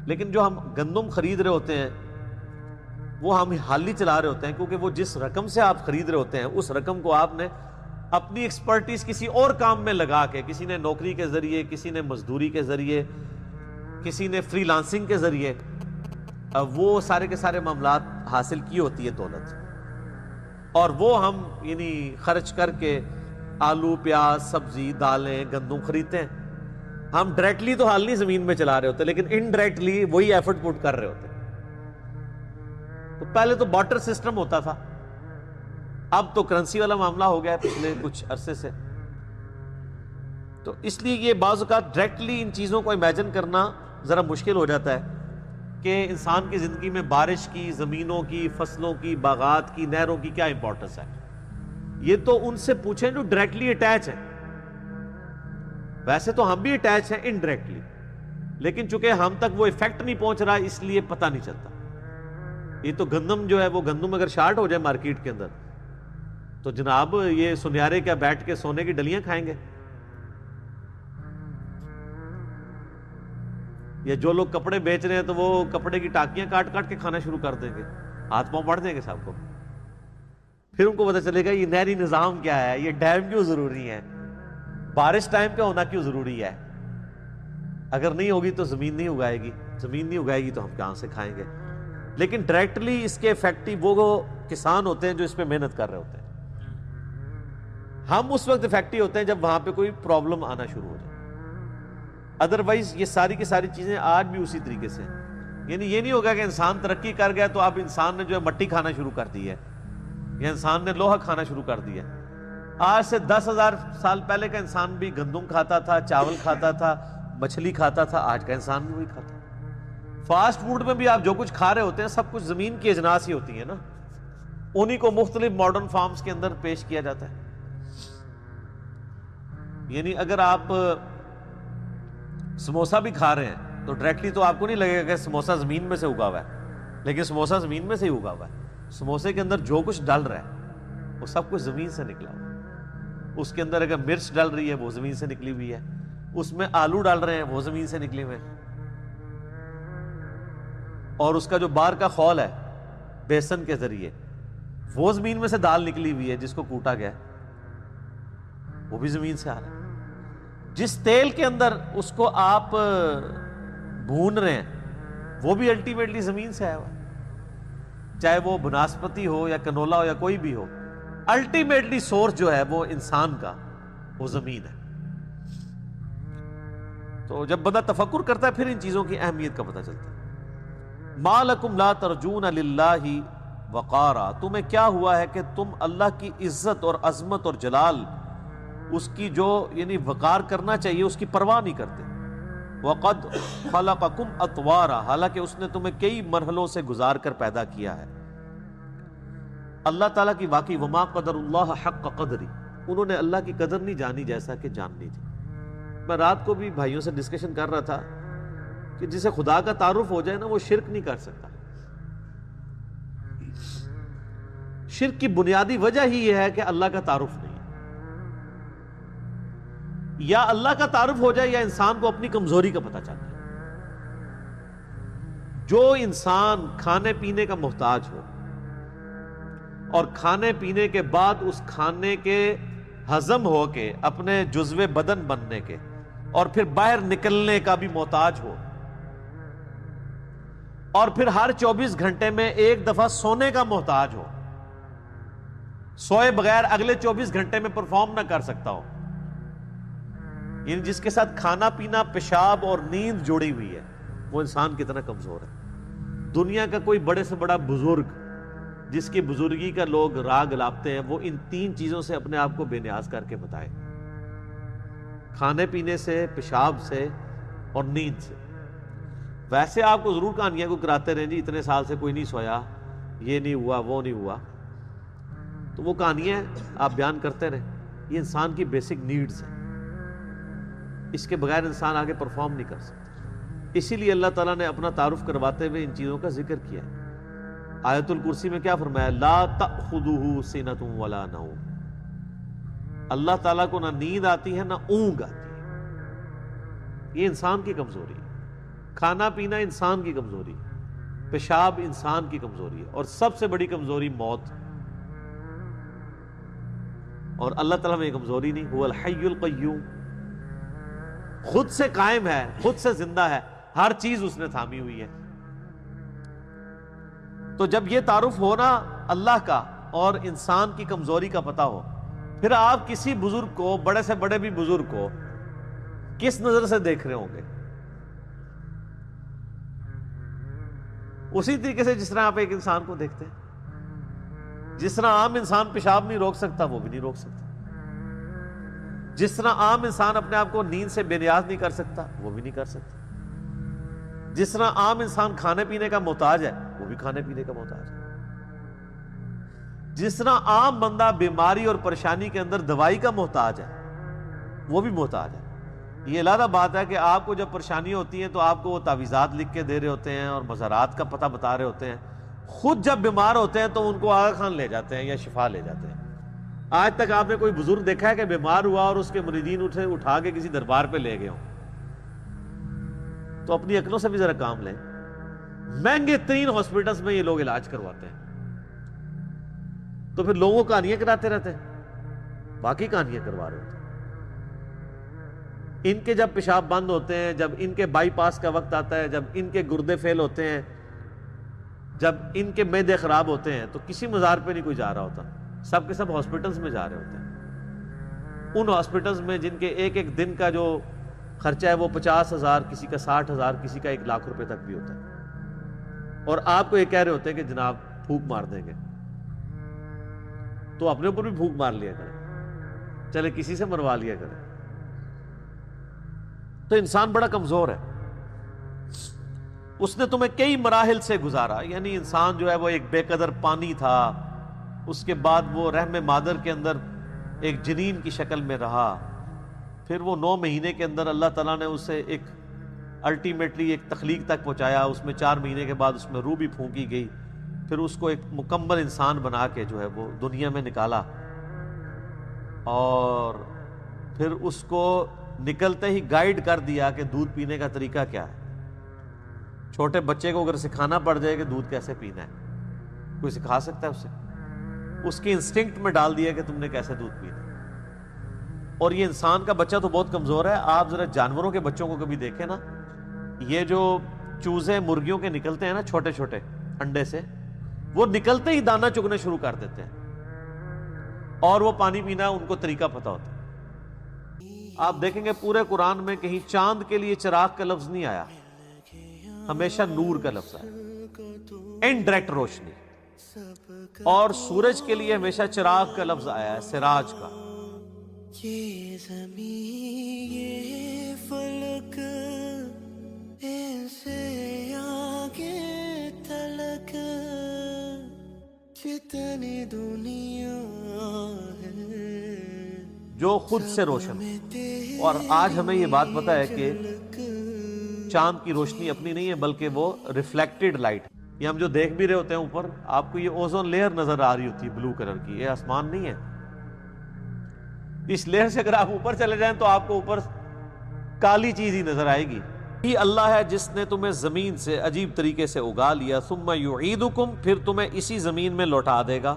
لیکن جو ہم گندم خرید رہے ہوتے ہیں وہ ہم ہل ہی چلا رہے ہوتے ہیں، کیونکہ وہ جس رقم سے آپ خرید رہے ہوتے ہیں اس رقم کو آپ نے اپنی ایکسپرٹیز کسی اور کام میں لگا کے، کسی نے نوکری کے ذریعے، کسی نے مزدوری کے ذریعے، کسی نے فری لانسنگ کے ذریعے، وہ سارے کے سارے معاملات حاصل کی ہوتی ہے دولت، اور وہ ہم یعنی خرچ کر کے آلو، پیاز، سبزی، دالیں، گندم خریدتے ہیں. ہم ڈائریکٹلی تو حال نہیں زمین میں چلا رہے ہوتے، لیکن انڈائریکٹلی وہی ایفرٹ پٹ کر رہے ہوتے ہیں. تو پہلے تو بارٹر سسٹم ہوتا تھا، اب تو کرنسی والا معاملہ ہو گیا ہے پچھلے کچھ عرصے سے. تو اس لیے یہ بعض اوقات ڈائریکٹلی ان چیزوں کو امیجن کرنا ذرا مشکل ہو جاتا ہے کہ انسان کی زندگی میں بارش کی، زمینوں کی، فصلوں کی، باغات کی، نہروں کی کیا امپورٹنس ہے. یہ تو ان سے پوچھیں جو ڈائریکٹلی اٹیچ ہیں. ویسے تو ہم بھی اٹیچ ہیں انڈائریکٹلی، لیکن چونکہ ہم تک وہ ایفیکٹ نہیں پہنچ رہا اس لیے پتہ نہیں چلتا. یہ تو گندم جو ہے وہ گندم اگر شارٹ ہو جائے مارکیٹ کے اندر تو جناب یہ سنیارے کیا بیٹھ کے سونے کی ڈلیاں کھائیں گے؟ یا جو لوگ کپڑے بیچ رہے ہیں تو وہ کپڑے کی ٹاکیاں کاٹ کاٹ کے کھانا شروع کر دیں گے، ہاتھ پاؤں پڑ دیں گے سب کو. پھر ان کو پتہ چلے گا یہ نہری نظام کیا ہے، یہ ڈیم کیوں ضروری ہے، بارش ٹائم پہ ہونا کیوں ضروری ہے. اگر نہیں ہوگی تو زمین نہیں اگائے گی، زمین نہیں اگائے گی تو ہم کہاں سے کھائیں گے. لیکن ڈائریکٹلی اس کے افیکٹو وہ کسان ہوتے ہیں جو اس پہ محنت کر رہے ہوتے ہیں. ہم اس وقت افیکٹو ہوتے ہیں جب وہاں پہ کوئی پرابلم آنا شروع ہو جائے. ادروائز یہ ساری کی ساری چیزیں آج بھی اسی طریقے سے ہیں. یعنی یہ نہیں ہوگا کہ انسان ترقی کر گیا تو اب انسان نے جو ہے مٹی کھانا شروع کر دی ہے یا انسان نے لوہا کھانا شروع کر دیا. آج سے 10,000 سال پہلے کا انسان بھی گندم کھاتا تھا، چاول کھاتا تھا، مچھلی کھاتا تھا. آج کا انسان بھی وہی کھاتا ہے. فاسٹ فوڈ میں بھی آپ جو کچھ کھا رہے ہوتے ہیں سب کچھ زمین کی اجناس ہی ہوتی ہیں نا، انہی کو مختلف ماڈرن فارمز کے اندر پیش کیا جاتا ہے. یعنی اگر آپ سموسا بھی کھا رہے ہیں تو ڈائریکٹلی تو آپ کو نہیں لگے گا کہ سموسا زمین میں سے اگا ہوا ہے، لیکن سموسا زمین میں سے ہی اگا ہوا ہے. سموسے کے اندر جو کچھ ڈل رہا ہے وہ سب کچھ زمین سے نکلا ہوا ہے. اس کے اندر اگر مرچ ڈل رہی ہے وہ زمین سے نکلی ہوئی ہے، اس میں آلو ڈال رہے ہیں وہ زمین سے نکلے ہوئے ہیں، اور اس کا جو باہر کا خول ہے بیسن کے ذریعے وہ زمین میں سے دال نکلی ہوئی ہے جس کو کوٹا گیا وہ بھی زمین سے آ رہا ہے. جس تیل کے اندر اس کو آپ بھون رہے ہیں وہ بھی الٹیمیٹلی زمین سے آیا ہوا، چاہے وہ بناسپتی ہو یا کنولا ہو یا کوئی بھی ہو، الٹیمیٹلی سورس جو ہے وہ انسان کا وہ زمین ہے۔ تو جب بندہ تفکر کرتا ہے پھر ان چیزوں کی اہمیت کا پتہ چلتا ہے۔ ما لکم لا ترجون للہ وقارا، تمہیں کیا ہوا ہے کہ تم اللہ کی عزت اور عظمت اور جلال، اس کی جو یعنی وقار کرنا چاہیے اس کی پرواہ نہیں کرتے۔ وقد خلقکم اطوارا، حالانکہ اس نے تمہیں کئی مرحلوں سے گزار کر پیدا کیا ہے۔ اللہ تعالیٰ کی واقعی وما قدر اللہ حق قدری، انہوں نے اللہ کی قدر نہیں جانی جیسا کہ جاننی تھی۔ میں رات کو بھی بھائیوں سے ڈسکشن کر رہا تھا کہ جسے خدا کا تعارف ہو جائے نا وہ شرک نہیں کر سکتا۔ شرک کی بنیادی وجہ ہی یہ ہے کہ اللہ کا تعارف نہیں ہے۔ یا اللہ کا تعارف ہو جائے یا انسان کو اپنی کمزوری کا پتہ چل جائے۔ جو انسان کھانے پینے کا محتاج ہو اور کھانے پینے کے بعد اس کھانے کے ہضم ہو کے اپنے جزو بدن بننے کے اور پھر باہر نکلنے کا بھی محتاج ہو، اور پھر ہر 24 گھنٹے میں ایک دفعہ سونے کا محتاج ہو، سوئے بغیر اگلے 24 گھنٹے میں پرفارم نہ کر سکتا ہو، یعنی جس کے ساتھ کھانا پینا پیشاب اور نیند جڑی ہوئی ہے، وہ انسان کتنا کمزور ہے۔ دنیا کا کوئی بڑے سے بڑا بزرگ جس کی بزرگی کا لوگ راگ لاپتے ہیں، وہ ان 3 چیزوں سے اپنے آپ کو بے نیاز کر کے بتائے، کھانے پینے سے، پیشاب سے اور نیند سے۔ ویسے آپ کو ضرور کہانیاں کو کراتے رہیں جی اتنے سال سے کوئی نہیں سویا، یہ نہیں ہوا، وہ نہیں ہوا، تو وہ کہانیاں آپ بیان کرتے رہیں۔ یہ انسان کی بیسک نیڈز ہیں، اس کے بغیر انسان آگے پرفارم نہیں کر سکتا۔ اسی لیے اللہ تعالیٰ نے اپنا تعارف کرواتے ہوئے ان چیزوں کا ذکر کیا ہے۔ آیت الکرسی میں کیا فرمایا؟ لا تأخذہ سنۃ ولا نوم، اللہ تعالیٰ کو نہ نیند آتی ہے نہ اونگ آتی ہے۔ یہ انسان کی کمزوری ہے۔ کھانا پینا انسان کی کمزوری ہے، پیشاب انسان کی کمزوری ہے، اور سب سے بڑی کمزوری موت۔ اور اللہ تعالیٰ میں یہ کمزوری نہیں، هو الحی القیوم، خود سے قائم ہے، خود سے زندہ ہے، ہر چیز اس نے تھامی ہوئی ہے۔ تو جب یہ تعارف ہونا اللہ کا اور انسان کی کمزوری کا پتہ ہو، پھر آپ کسی بزرگ کو، بڑے سے بڑے بھی بزرگ کو کس نظر سے دیکھ رہے ہوں گے؟ اسی طریقے سے جس طرح آپ ایک انسان کو دیکھتے ہیں۔ جس طرح عام انسان پیشاب نہیں روک سکتا وہ بھی نہیں روک سکتا، جس طرح عام انسان اپنے آپ کو نیند سے بے نیاز نہیں کر سکتا وہ بھی نہیں کر سکتا، جس طرح عام انسان کھانے پینے کا محتاج ہے وہ بھی کھانے پینے کا محتاج ہے، جس طرح عام بندہ بیماری اور پریشانی کے اندر دوائی کا محتاج ہے وہ بھی محتاج ہے۔ یہ علیحدہ بات ہے کہ آپ کو جب پریشانی ہوتی ہے تو آپ کو وہ تعویذات لکھ کے دے رہے ہوتے ہیں اور مزارات کا پتہ بتا رہے ہوتے ہیں، خود جب بیمار ہوتے ہیں تو ان کو آغا خان لے جاتے ہیں یا شفا لے جاتے ہیں۔ آج تک آپ نے کوئی بزرگ دیکھا ہے کہ بیمار ہوا اور اس کے مریدین اٹھا کے کسی دربار پہ لے گئے ہوں؟ تو اپنی عقلوں سے بھی ذرا کام لیں۔ مہنگے ترین ہاسپٹلز میں یہ لوگ علاج کرواتے ہیں، تو پھر لوگوں کو کہانیاں کراتے رہتے ہیں، باقی کہانیاں کروا رہے ہوتے ہیں۔ ان کے جب پیشاب بند ہوتے ہیں، جب ان کے بائی پاس کا وقت آتا ہے، جب ان کے گردے فیل ہوتے ہیں، جب ان کے معدے خراب ہوتے ہیں، تو کسی مزار پہ نہیں کوئی جا رہا ہوتا، سب کے سب ہاسپٹلز میں جا رہے ہوتے ہیں۔ ان ہاسپٹلز میں جن کے ایک ایک دن کا جو خرچہ ہے وہ 50,000، کسی کا 60,000، کسی کا 1,00,000 روپے تک بھی ہوتا ہے، اور آپ کو یہ کہہ رہے ہوتے ہیں کہ جناب پھونک مار دیں گے، تو اپنے اوپر بھی پھونک مار لیا کریں، چلے کسی سے مروا لیا کریں۔ تو انسان بڑا کمزور ہے، اس نے تمہیں کئی مراحل سے گزارا، یعنی انسان جو ہے وہ ایک بے قدر پانی تھا، اس کے بعد وہ رحم مادر کے اندر ایک جنین کی شکل میں رہا، پھر وہ 9 مہینے کے اندر اللہ تعالیٰ نے اسے ایک الٹیمیٹلی ایک تخلیق تک پہنچایا، اس میں 4 مہینے کے بعد اس میں روح بھی پھونکی گئی، پھر اس کو ایک مکمل انسان بنا کے جو ہے وہ دنیا میں نکالا، اور پھر اس کو نکلتے ہی گائیڈ کر دیا کہ دودھ پینے کا طریقہ کیا ہے۔ چھوٹے بچے کو اگر سکھانا پڑ جائے کہ دودھ کیسے پینا ہے، کوئی سکھا سکتا ہے اسے؟ اس کی انسٹنکٹ میں ڈال دیا کہ تم نے کیسے دودھ پینا ہے، اور یہ انسان کا بچہ تو بہت کمزور ہے. آپ ذرا جانوروں کے بچوں کو کبھی دیکھیں نا, یہ جو چوزے مرغیوں کے نکلتے ہیں نا چھوٹے چھوٹے انڈے سے, وہ نکلتے ہی دانہ چگنے شروع کر دیتے ہیں, اور وہ پانی پینا ان کو طریقہ پتہ ہوتا ہے. آپ دیکھیں گے پورے قرآن میں کہیں چاند کے لیے چراغ کا لفظ نہیں آیا, ہمیشہ نور کا لفظ آیا, انڈائریکٹ روشنی. اور سورج کے لیے ہمیشہ چراغ کا لفظ آیا ہے, سراج کا. یہ زمین یہ فلک ایسے آگے تلک جتنی دنیا ہے جو خود سے روشن. اور آج ہمیں یہ بات پتہ ہے کہ چاند کی روشنی اپنی نہیں ہے بلکہ وہ ریفلیکٹڈ لائٹ. یہ ہم جو دیکھ بھی رہے ہوتے ہیں اوپر, آپ کو یہ اوزون لیئر نظر آ رہی ہوتی ہے بلو کلر کی, یہ آسمان نہیں ہے. اس لیئر سے اگر آپ اوپر چلے جائیں تو آپ کو اوپر کالی چیز ہی نظر آئے گی. یہ اللہ ہے جس نے تمہیں زمین سے عجیب طریقے سے اگا لیا, ثم یعیدکم, پھر تمہیں اسی زمین میں لوٹا دے گا,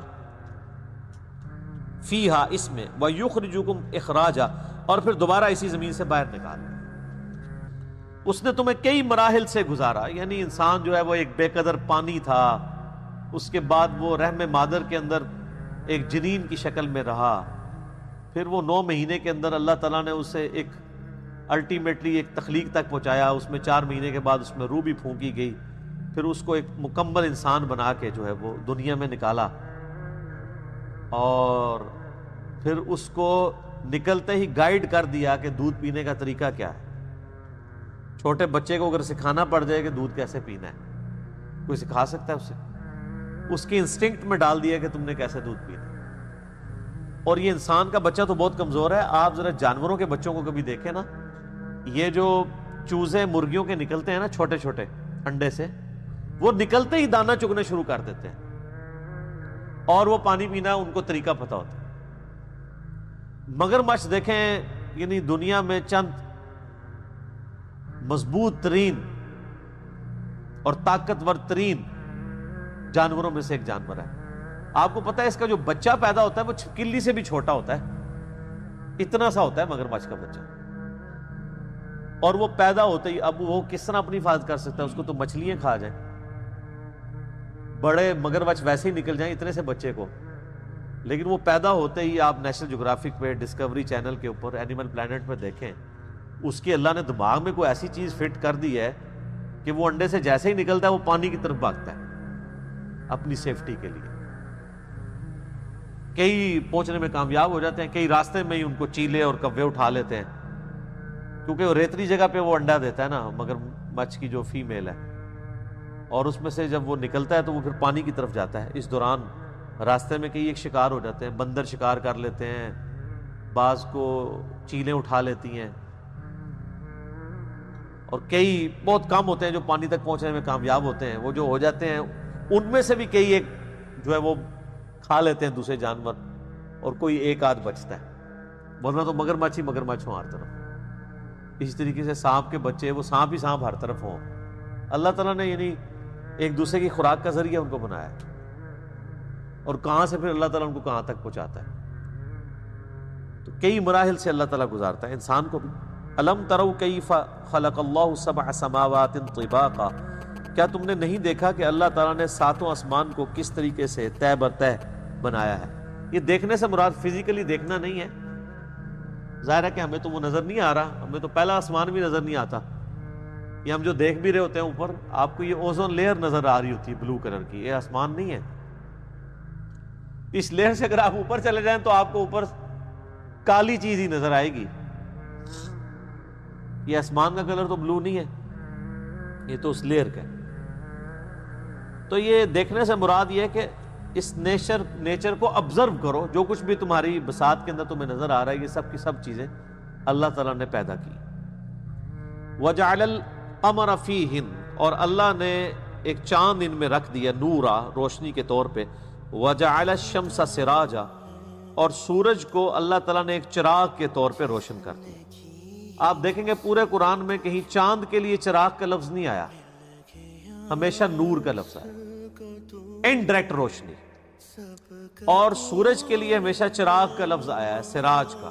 فیہا, اس میں, ویخرجکم اخراجا, اور پھر دوبارہ اسی زمین سے باہر نکال. اس نے تمہیں کئی مراحل سے گزارا, یعنی انسان جو ہے وہ ایک بے قدر پانی تھا, اس کے بعد وہ رحم مادر کے اندر ایک جنین کی شکل میں رہا, پھر وہ 9 مہینے کے اندر اللہ تعالیٰ نے اسے ایک الٹیمیٹلی ایک تخلیق تک پہنچایا. اس میں 4 مہینے کے بعد اس میں روح بھی پھونکی گئی, پھر اس کو ایک مکمل انسان بنا کے جو ہے وہ دنیا میں نکالا, اور پھر اس کو نکلتے ہی گائیڈ کر دیا کہ دودھ پینے کا طریقہ کیا ہے. چھوٹے بچے کو اگر سکھانا پڑ جائے کہ دودھ کیسے پینا ہے, کوئی سکھا سکتا ہے اسے؟ اس کی انسٹنکٹ میں ڈال دیا کہ تم نے کیسے دودھ پینا ہے. اور یہ انسان کا بچہ تو بہت کمزور ہے. آپ ذرا جانوروں کے بچوں کو کبھی دیکھیں نا, یہ جو چوزے مرغیوں کے نکلتے ہیں نا چھوٹے چھوٹے انڈے سے, وہ نکلتے ہی دانہ چگنے شروع کر دیتے ہیں, اور وہ پانی پینا ان کو طریقہ پتہ ہوتا ہے. مگرمچھ دیکھیں, یعنی دنیا میں چند مضبوط ترین اور طاقتور ترین جانوروں میں سے ایک جانور ہے. آپ کو پتہ ہے اس کا جو بچہ پیدا ہوتا ہے وہ چھپکلی سے بھی چھوٹا ہوتا ہے, اتنا سا ہوتا ہے مگرمچھ کا بچہ, اور وہ پیدا ہوتے ہی, اب وہ کس طرح اپنی حفاظت کر سکتا ہے؟ اس کو تو مچھلیاں کھا جائیں. بڑے مگرمچھ ویسے ہی نکل جائیں اتنے سے بچے کو, لیکن وہ پیدا ہوتے ہی آپ نیشنل جغرافک پہ, ڈسکوری چینل کے اوپر, اینیمل پلانٹ پہ دیکھیں, اس کے اللہ نے دماغ میں کوئی ایسی چیز فٹ کر دی ہے کہ وہ انڈے سے جیسے ہی نکلتا ہے وہ پانی کی طرف بھاگتا ہے اپنی سیفٹی کے لیے. کئی پہنچنے میں کامیاب ہو جاتے ہیں, کئی راستے میں ہی ان کو چیلے اور کوے اٹھا لیتے ہیں, کیونکہ وہ ریتلی جگہ پہ وہ انڈا دیتا ہے نا مگر مچھ کی جو فیمیل ہے, اور اس میں سے جب وہ نکلتا ہے تو وہ پھر پانی کی طرف جاتا ہے. اس دوران راستے میں کئی ایک شکار ہو جاتے ہیں, بندر شکار کر لیتے ہیں, بعض کو چیلیں اٹھا لیتی ہیں, اور کئی بہت کم ہوتے ہیں جو پانی تک پہنچنے میں کامیاب ہوتے ہیں. وہ جو ہو جاتے ہیں ان میں سے بھی کئی ایک جو ہے وہ کھا لیتے ہیں دوسرے جانور, اور کوئی ایک آدھ بچتا ہے, ورنہ تو مگرمچھ ہی مگرمچھ ہوں ہر طرف. اس طریقے سے سانپ کے بچے, وہ سانپ ہی سانپ ہر طرف ہوں. اللہ تعالیٰ نے یعنی ایک دوسرے کی خوراک کا ذریعہ ان کو بنایا ہے, اور کہاں سے پھر اللہ تعالیٰ ان کو کہاں تک پہنچاتا ہے. تو کئی مراحل سے اللہ تعالیٰ گزارتا ہے انسان کو بھی. الم تروا کیف خلق اللہ 7 سماوات طباقا, کیا تم نے نہیں دیکھا کہ اللہ تعالیٰ نے 7 آسمان کو کس طریقے سے تہ بر تہ بنایا ہے. یہ دیکھنے سے مراد فزیکلی دیکھنا نہیں ہے, ظاہر ہے کہ ہمیں تو وہ نظر نہیں آ رہا, ہمیں تو پہلا آسمان بھی نظر نہیں آتا. یہ ہم جو دیکھ بھی رہے ہوتے ہیں اوپر, آپ کو یہ اوزون لیئر نظر آ رہی ہوتی ہے بلو کلر کی, یہ آسمان نہیں ہے. اس لیئر سے اگر آپ اوپر چلے جائیں تو آپ کو اوپر کالی چیز ہی نظر آئے گی. یہ آسمان کا کلر تو بلو نہیں ہے, یہ تو اس لیئر کا ہے. تو یہ دیکھنے سے مراد یہ ہے کہ اس نیچر کو آبزرو کرو, جو کچھ بھی تمہاری بساط کے اندر تمہیں نظر آ رہا ہے یہ سب کی سب چیزیں اللہ تعالیٰ نے پیدا کی. وَجَعَلَ الْقَمَرَ فِيهِنْ, اور اللہ نے ایک چاند ان میں رکھ دیا, نورا, روشنی کے طور پہ. وَجَعَلَ الشَّمْسَ سِرَاجًا, اور سورج کو اللہ تعالیٰ نے ایک چراغ کے طور پہ روشن کر دیا. آپ دیکھیں گے پورے قرآن میں کہیں چاند کے لیے چراغ کا لفظ نہیں آیا, ہمیشہ نور کا لفظ آیا, انڈائریکٹ روشنی. اور سورج کے لیے ہمیشہ چراغ کا لفظ آیا ہے, سراج کا.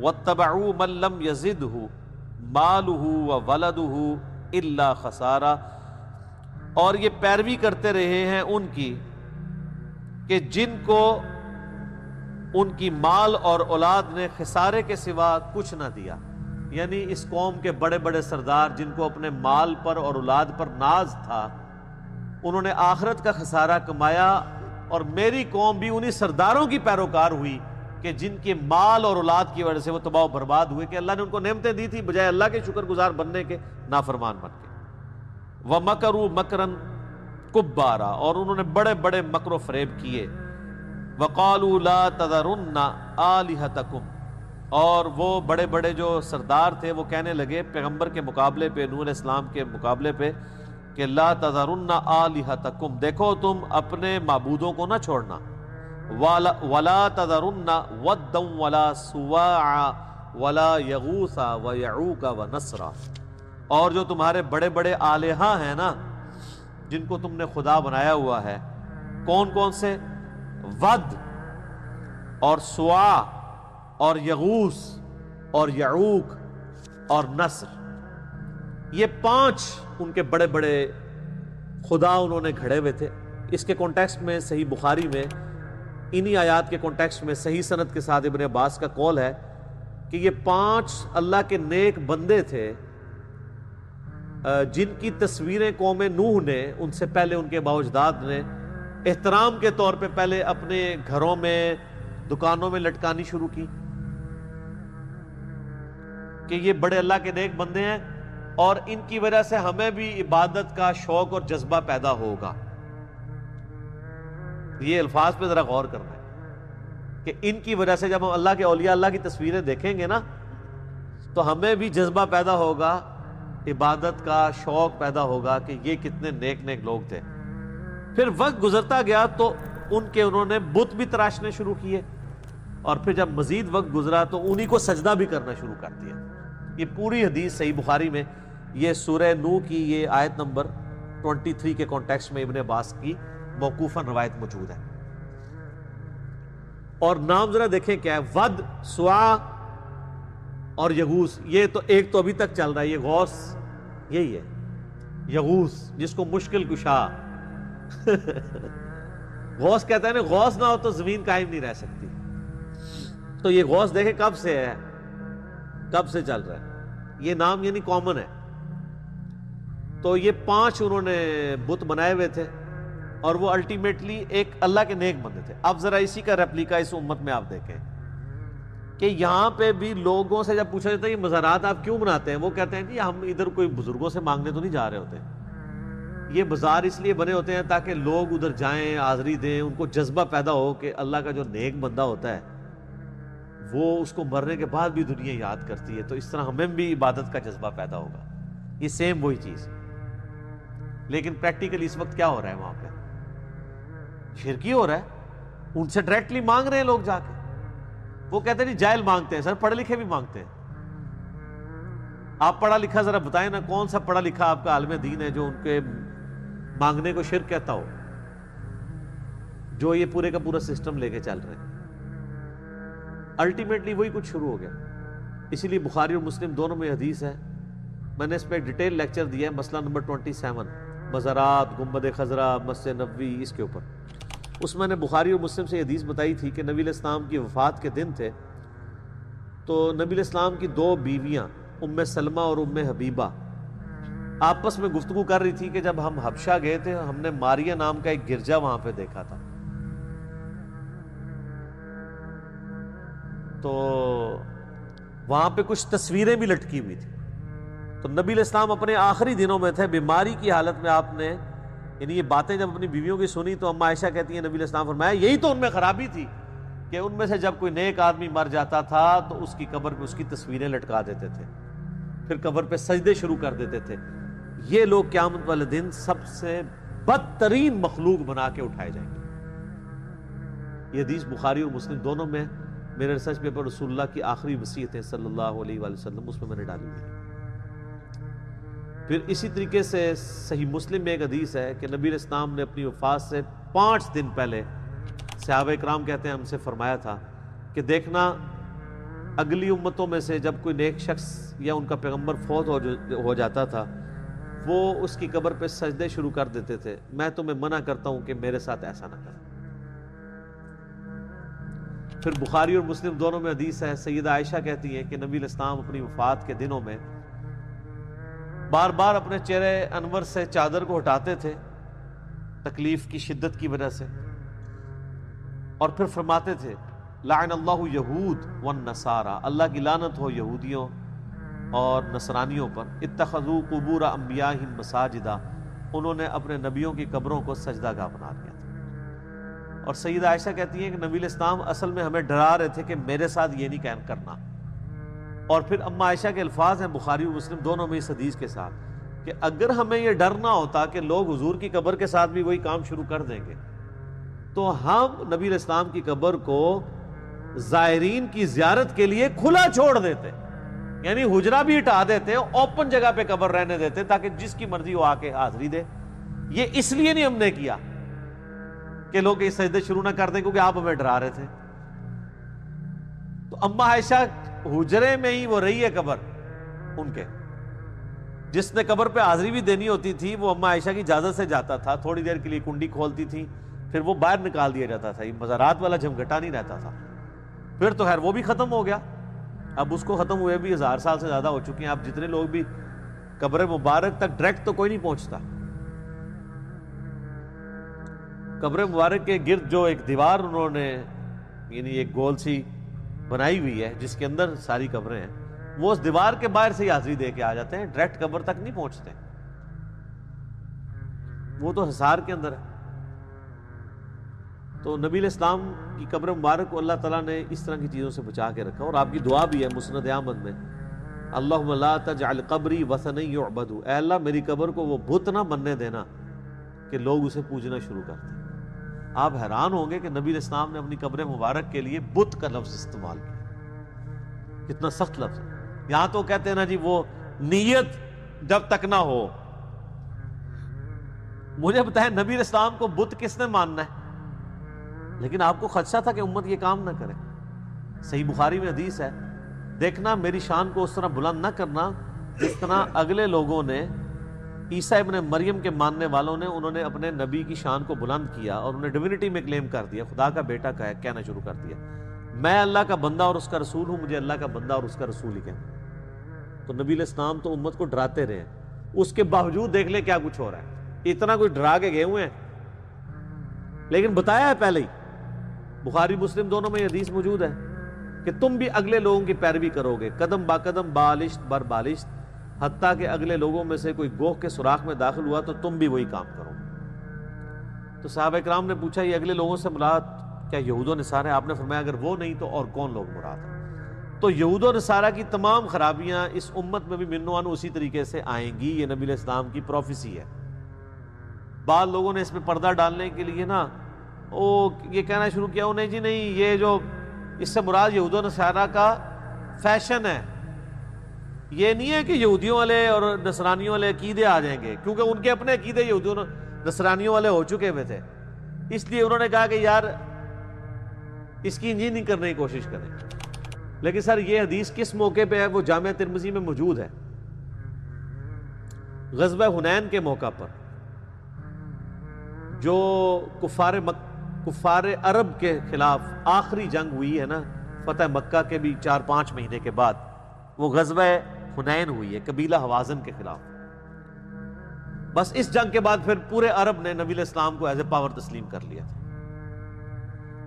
واتبعوا من لم يزده ماله وولده الا خسارا، اور یہ پیروی کرتے رہے ہیں ان کی کہ جن کو ان کی مال اور اولاد نے خسارے کے سوا کچھ نہ دیا. یعنی اس قوم کے بڑے بڑے سردار جن کو اپنے مال پر اور اولاد پر ناز تھا، انہوں نے آخرت کا خسارہ کمایا، اور میری قوم بھی انہی سرداروں کی پیروکار ہوئی کہ جن کے مال اور اولاد کی وجہ سے وہ تباہ و برباد ہوئے، کہ اللہ نے ان کو نعمتیں دی تھی بجائے اللہ کے شکر گزار بننے کے نافرمان بن کے. وَمَكَرُوا مَكْرًا كُبَّارًا، اور انہوں نے بڑے بڑے مکر و فریب کیے. وَقَالُوا لَا تَذَرُنَّ آلِهَتَكُمْ، اور وہ بڑے بڑے جو سردار تھے وہ کہنے لگے پیغمبر کے مقابلے پہ، نوح علیہ السلام کے مقابلے پہ، کہ لا تذرن آلہتکم، دیکھو تم اپنے معبودوں کو نہ چھوڑنا. ولا تذرن ودا ولا سواعا ولا یغوث ویعوق ونسرا، اور جو تمہارے بڑے بڑے آلہہ ہیں نا جن کو تم نے خدا بنایا ہوا ہے، کون کون سے؟ ود اور سواع اور یغوث اور یعوق اور نصر، یہ 5 ان کے بڑے بڑے خدا انہوں نے گھڑے ہوئے تھے. اس کے کانٹیکسٹ میں صحیح بخاری میں انہی آیات کے کانٹیکسٹ میں صحیح سند کے ساتھ ابن عباس کا قول ہے کہ یہ 5 اللہ کے نیک بندے تھے جن کی تصویریں قوم نوح نے ان سے پہلے ان کے بااجداد نے احترام کے طور پہ پہلے اپنے گھروں میں دکانوں میں لٹکانی شروع کی کہ یہ بڑے اللہ کے نیک بندے ہیں اور ان کی وجہ سے ہمیں بھی عبادت کا شوق اور جذبہ پیدا ہوگا. یہ الفاظ پہ ذرا غور کرنا ہے کہ ان کی وجہ سے جب ہم اللہ کے اولیاء اللہ کی تصویریں دیکھیں گے نا تو ہمیں بھی جذبہ پیدا ہوگا، عبادت کا شوق پیدا ہوگا کہ یہ کتنے نیک نیک لوگ تھے. پھر وقت گزرتا گیا تو انہوں نے بت بھی تراشنے شروع کیے، اور پھر جب مزید وقت گزرا تو انہی کو سجدہ بھی کرنا شروع کر دیا. یہ پوری حدیث صحیح بخاری میں یہ سورہ نوح کی یہ آیت نمبر 23 کے کانٹیکسٹ میں ابن عباس کی موقوفاً روایت موجود ہے. اور نام ذرا دیکھیں کیا ہے، ود، سواع اور یغوث. یہ تو ایک تو ابھی تک چل رہا ہے، یہ غوث یہی ہے، یغوث جس کو مشکل کشا غوث کہتا ہے نا، غوث نہ ہو تو زمین قائم نہیں رہ سکتی. تو یہ غوث دیکھیں کب سے ہے، کب سے چل رہا ہے. یہ نام یعنی کامن ہے. تو یہ 5 انہوں نے بت بنائے ہوئے تھے اور وہ الٹیمیٹلی ایک اللہ کے نیک بندے تھے. اب ذرا اسی کا ریپلیکا اس امت میں آپ دیکھیں کہ یہاں پہ بھی لوگوں سے جب پوچھا جاتا ہے یہ مزارات آپ کیوں بناتے ہیں، وہ کہتے ہیں کہ ہم ادھر کوئی بزرگوں سے مانگنے تو نہیں جا رہے ہوتے، یہ بازار اس لیے بنے ہوتے ہیں تاکہ لوگ ادھر جائیں، حاضری دیں، ان کو جذبہ پیدا ہو کہ اللہ کا جو نیک بندہ ہوتا ہے وہ اس کو مرنے کے بعد بھی دنیا یاد کرتی ہے، تو اس طرح ہمیں بھی عبادت کا جذبہ پیدا ہوگا. یہ سیم وہی چیز. لیکن پریکٹیکلی اس وقت کیا ہو رہا ہے وہاں پہ؟ شرکی ہو رہا ہے. ان سے ڈائریکٹلی مانگ رہے ہیں لوگ جا کے. وہ کہتے ہیں نہیں جاہل مانگتے ہیں، سر پڑھے لکھے بھی مانگتے ہیں. آپ پڑھا لکھا ذرا بتائیں نا، کون سا پڑھا لکھا آپ کا عالم دین ہے جو ان کے مانگنے کو شرک کہتا ہو، جو یہ پورے کا پورا سسٹم لے کے چل رہے ہیں. الٹیمیٹلی وہی کچھ شروع ہو گیا. اسی لیے بخاری اور مسلم دونوں میں حدیث ہے. میں نے اس پہ ایک ڈیٹیل لیکچر دیا ہے، مسئلہ نمبر 27 مزارات، گنبد خضرا، مسجد نبوی، اس کے اوپر. اس میں نے بخاری اور مسلم سے حدیث بتائی تھی کہ نبی علیہ السلام کی وفات کے دن تھے تو نبی علیہ السلام کی 2 بیویاں ام سلمہ اور ام حبیبہ آپس میں گفتگو کر رہی تھی کہ جب ہم حبشہ گئے تھے ہم نے ماریا نام کا ایک گرجا وہاں پہ دیکھا تھا. تو وہاں پہ کچھ تصویریں بھی لٹکی ہوئی تھی. تو نبی علیہ السلام اپنے آخری دنوں میں تھے، بیماری کی حالت میں آپ نے یعنی یہ باتیں جب اپنی بیویوں کی سنی تو اما عائشہ کہتی ہیں نبی علیہ السلام فرمایا یہی تو ان میں خرابی تھی کہ ان میں سے جب کوئی نیک آدمی مر جاتا تھا تو اس کی قبر پہ اس کی تصویریں لٹکا دیتے تھے، پھر قبر پہ سجدے شروع کر دیتے تھے. یہ لوگ قیامت والے دن سب سے بدترین مخلوق بنا کے اٹھائے جائیں گے. یہ حدیث بخاری اور مسلم دونوں میں میرے ریسرچ پیپر رسول اللہ کی آخری وصیتیں صلی اللہ علیہ وآلہ وسلم اس میں نے ڈالی ہوئی. پھر اسی طریقے سے صحیح مسلم میں ایک حدیث ہے کہ نبی علیہ السلام نے اپنی وفات سے 5 دن پہلے صحابہ اکرام کہتے ہیں ہم سے فرمایا تھا کہ دیکھنا اگلی امتوں میں سے جب کوئی نیک شخص یا ان کا پیغمبر فوت ہو جاتا تھا وہ اس کی قبر پہ سجدے شروع کر دیتے تھے. میں تمہیں منع کرتا ہوں کہ میرے ساتھ ایسا نہ کریں. پھر بخاری اور مسلم دونوں میں حدیث ہے, سیدہ عائشہ کہتی ہیں کہ نبی علیہ السلام اپنی وفات کے دنوں میں بار بار اپنے چہرے انور سے چادر کو ہٹاتے تھے تکلیف کی شدت کی وجہ سے, اور پھر فرماتے تھے لعن اللہ یہود والنصارى, اللہ کی لعنت ہو یہودیوں اور نصرانیوں پر, اتخذوا قبور انبیائہم مساجدا, انہوں نے اپنے نبیوں کی قبروں کو سجدہ گاہ بنا لیا تھا. اور سیدہ عائشہ کہتی ہیں کہ نبی علیہ السلام اصل میں ہمیں ڈرا رہے تھے کہ میرے ساتھ یہ نہیں کرنا. اور پھر اما عائشہ کے الفاظ ہیں بخاری و مسلم دونوں میں اس حدیث کے ساتھ کہ اگر ہمیں یہ ڈر نہ ہوتا کہ لوگ حضور کی قبر کے ساتھ بھی وہی کام شروع کر دیں گے تو ہم نبی علیہ السلام کی قبر کو زائرین کی زیارت کے لیے کھلا چھوڑ دیتے, یعنی حجرہ بھی ہٹا دیتے, اوپن جگہ پہ قبر رہنے دیتے تاکہ جس کی مرضی وہ آ کے حاضری دے. یہ اس لیے نہیں ہم نے کیا کہ لوگ یہ سجدے شروع نہ کر دیں کیونکہ آپ ہمیں ڈرا رہے تھے. تو اما عائشہ حجرے میں ہی وہ رہی ہے قبر ان کے, جس نے قبر پہ حاضری بھی دینی ہوتی تھی وہ اما عائشہ کی اجازت سے جاتا تھا, تھوڑی دیر کے لیے کنڈی کھولتی تھی پھر وہ باہر نکال دیا جاتا تھا. یہ مزارات والا جھمگھٹا نہیں رہتا تھا. پھر تو خیر وہ بھی ختم ہو گیا, اب اس کو ختم ہوئے بھی 1000 سال سے زیادہ ہو چکے ہیں. اب جتنے لوگ بھی قبر مبارک تک ڈائریکٹ تو کوئی نہیں پہنچتا. قبر مبارک کے گرد جو ایک دیوار انہوں نے یعنی ایک گول سی بنائی ہوئی ہے جس کے اندر ساری قبریں ہیں, وہ اس دیوار کے باہر سے ہی حاضری دے کے آ جاتے ہیں, ڈائریکٹ قبر تک نہیں پہنچتے. وہ تو حصار کے اندر ہے. تو نبی علیہ السلام کی قبر مبارک کو اللہ تعالیٰ نے اس طرح کی چیزوں سے بچا کے رکھا. اور آپ کی دعا بھی ہے مسند احمد میں, اللہم لا تجعل قبری وثنا یعبد, اے اللہ میری قبر کو وہ بت نہ بننے دینا کہ لوگ اسے پوجنا شروع کر دیں. آپ حیران ہوں گے کہ نبی علیہ السلام نے اپنی قبر مبارک کے لیے بت کا لفظ استعمال کیا, کتنا سخت لفظ ہے. یہاں تو کہتے ہیں نا جی وہ نیت جب تک نہ ہو. مجھے بتائیں نبی علیہ السلام کو بت کس نے ماننا ہے, لیکن آپ کو خدشہ تھا کہ امت یہ کام نہ کرے. صحیح بخاری میں حدیث ہے, دیکھنا میری شان کو اس طرح بلند نہ کرنا جس طرح اگلے لوگوں نے عیسیٰ ابن مریم کے ماننے والوں نے انہوں نے اپنے نبی کی شان کو بلند کیا اور انہیں ڈیوینٹی میں کلیم کر دیا, خدا کا بیٹا کہنا شروع کر دیا. میں اللہ کا بندہ اور اس کا رسول ہوں, مجھے اللہ کا بندہ اور اس کا رسول ہی کہنا. تو نبی علیہ السلام تو امت کو ڈراتے رہے, اس کے باوجود دیکھ لیں کیا کچھ ہو رہا ہے. اتنا کوئی ڈرا کے گئے ہوئے ہیں لیکن بتایا ہے پہلے ہی, بخاری مسلم دونوں میں یہ حدیث موجود ہے کہ تم بھی اگلے لوگوں کی پیروی کرو گے, قدم با قدم بالشت بر بالشت, حتیٰ کہ اگلے لوگوں میں سے کوئی گوہ کے سوراخ میں داخل ہوا تو تم بھی وہی کام کرو. تو صحابہ کرام نے پوچھا یہ اگلے لوگوں سے مراد کیا یہود و نصارہ؟ آپ نے فرمایا اگر وہ نہیں تو اور کون لوگ مراد ہیں؟ تو یہود و نصارہ کی تمام خرابیاں اس امت میں بھی من و عن اسی طریقے سے آئیں گی. یہ نبی علیہ السلام کی پروفیسی ہے. بعض لوگوں نے اس میں پردہ ڈالنے کے لیے نا یہ کہنا شروع کیا انہیں جی نہیں یہ جو اس سے مراد یہود و نصارہ کا فیشن ہے. یہ نہیں ہے کہ یہودیوں والے اور نصرانیوں والے عقیدے آ جائیں گے, کیونکہ ان کے اپنے عقیدے یہودیوں نصرانیوں والے ہو چکے ہوئے تھے, اس لیے انہوں نے کہا کہ یار اس کی انجینئرنگ کرنے کی کوشش کریں. لیکن سر یہ حدیث کس موقع پہ ہے؟ وہ جامعہ ترمذی میں موجود ہے. غزوہ حنین کے موقع پر جو کفار عرب کے خلاف آخری جنگ ہوئی ہے نا, فتح مکہ کے بھی 4-5 مہینے کے بعد وہ غزوہ حنین ہوئی ہے قبیلہ حوازن کے خلاف. بس اس جنگ کے بعد پھر پورے عرب نے نبی علیہ السلام کو ایز اے پاور تسلیم کر لیا تھا.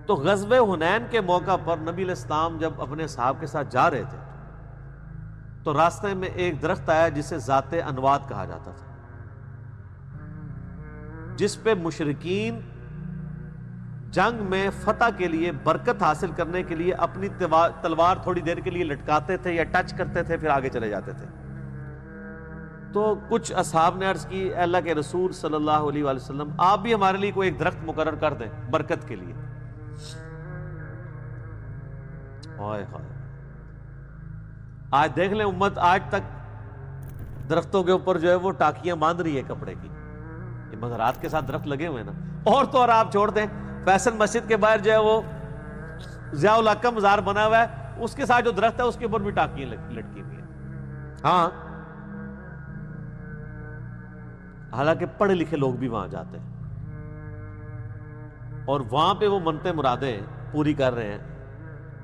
تو غزوہ حنین کے موقع پر نبی علیہ السلام جب اپنے صحابہ کے ساتھ جا رہے تھے تو راستے میں ایک درخت آیا جسے ذات انواد کہا جاتا تھا, جس پہ مشرکین جنگ میں فتح کے لیے برکت حاصل کرنے کے لیے اپنی تلوار تھوڑی دیر کے لیے لٹکاتے تھے یا ٹچ کرتے تھے پھر آگے چلے جاتے تھے. تو کچھ اصحاب نے عرض کی اے اللہ کے رسول صلی اللہ علیہ وآلہ وسلم آپ بھی ہمارے لیے کوئی ایک درخت مقرر کر دیں برکت کے لیے. آج دیکھ لیں امت آج تک درختوں کے اوپر جو ہے وہ ٹاکیاں باندھ رہی ہے کپڑے کی. یہ مزارات کے ساتھ درخت لگے ہوئے نا. اور تو اور آپ چھوڑ دیں فیصل مسجد کے باہر جو ہے وہ ضیاء الحق کا مزار بنا ہوا ہے, اس کے ساتھ جو درخت ہے اس کے اوپر بھی ٹاکیاں لٹکی ہوئی ہیں. ہاں حالانکہ پڑھے لکھے لوگ بھی وہاں جاتے ہیں اور وہاں پہ وہ منتیں مرادیں پوری کر رہے ہیں.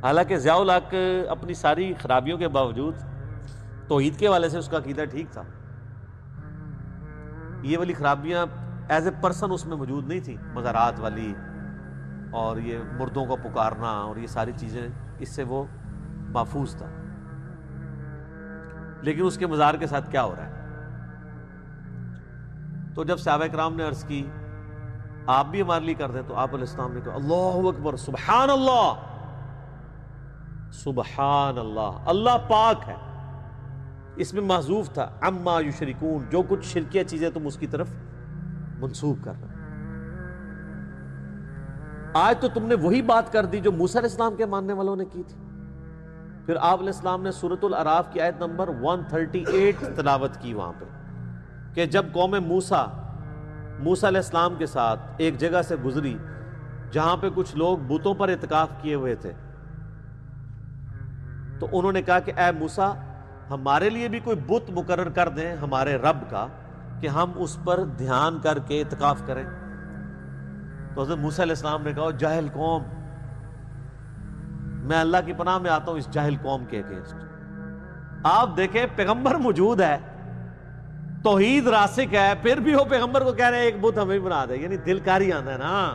حالانکہ ضیاء الحق اپنی ساری خرابیوں کے باوجود توحید کے حوالے سے اس کا عقیدہ ٹھیک تھا. یہ والی خرابیاں ایز اے پرسن اس میں موجود نہیں تھی، مزارات والی اور یہ مردوں کو پکارنا اور یہ ساری چیزیں، اس سے وہ محفوظ تھا. لیکن اس کے مزار کے ساتھ کیا ہو رہا ہے؟ تو جب صحابہ کرام نے عرض کی آپ بھی ہمارے لیے کر دیں، تو آپ علیہ السلام نے کہا اللہ اکبر، سبحان اللہ، سبحان اللہ، اللہ پاک ہے. اس میں محذوف تھا عما یشرکون، جو کچھ شرکیہ چیزیں تم اس کی طرف منسوب کر رہے. آج تو تم نے وہی بات کر دی جو موسیٰ علیہ السلام کے ماننے والوں نے کی تھی. پھر آپ علیہ السلام نے سورۃ الاعراف کی آیت نمبر 138 تلاوت کی وہاں پہ کہ جب قوم موسیٰ علیہ السلام کے ساتھ ایک جگہ سے گزری جہاں پہ کچھ لوگ بتوں پر اعتکاف کیے ہوئے تھے، تو انہوں نے کہا کہ اے موسیٰ ہمارے لیے بھی کوئی بت مقرر کر دیں ہمارے رب کا کہ ہم اس پر دھیان کر کے اعتکاف کریں. تو حضرت موسیٰ علیہ السلام نے کہا جاہل قوم، میں اللہ کی پناہ میں آتا ہوں اس جاہل قوم کے اگینسٹ. آپ دیکھیں پیغمبر موجود ہے، توحید راسخ ہے، پھر بھی وہ پیغمبر کو کہہ رہے ہیں ایک بت ہمیں بنا دے. یعنی دل کاری آنا ہے نا.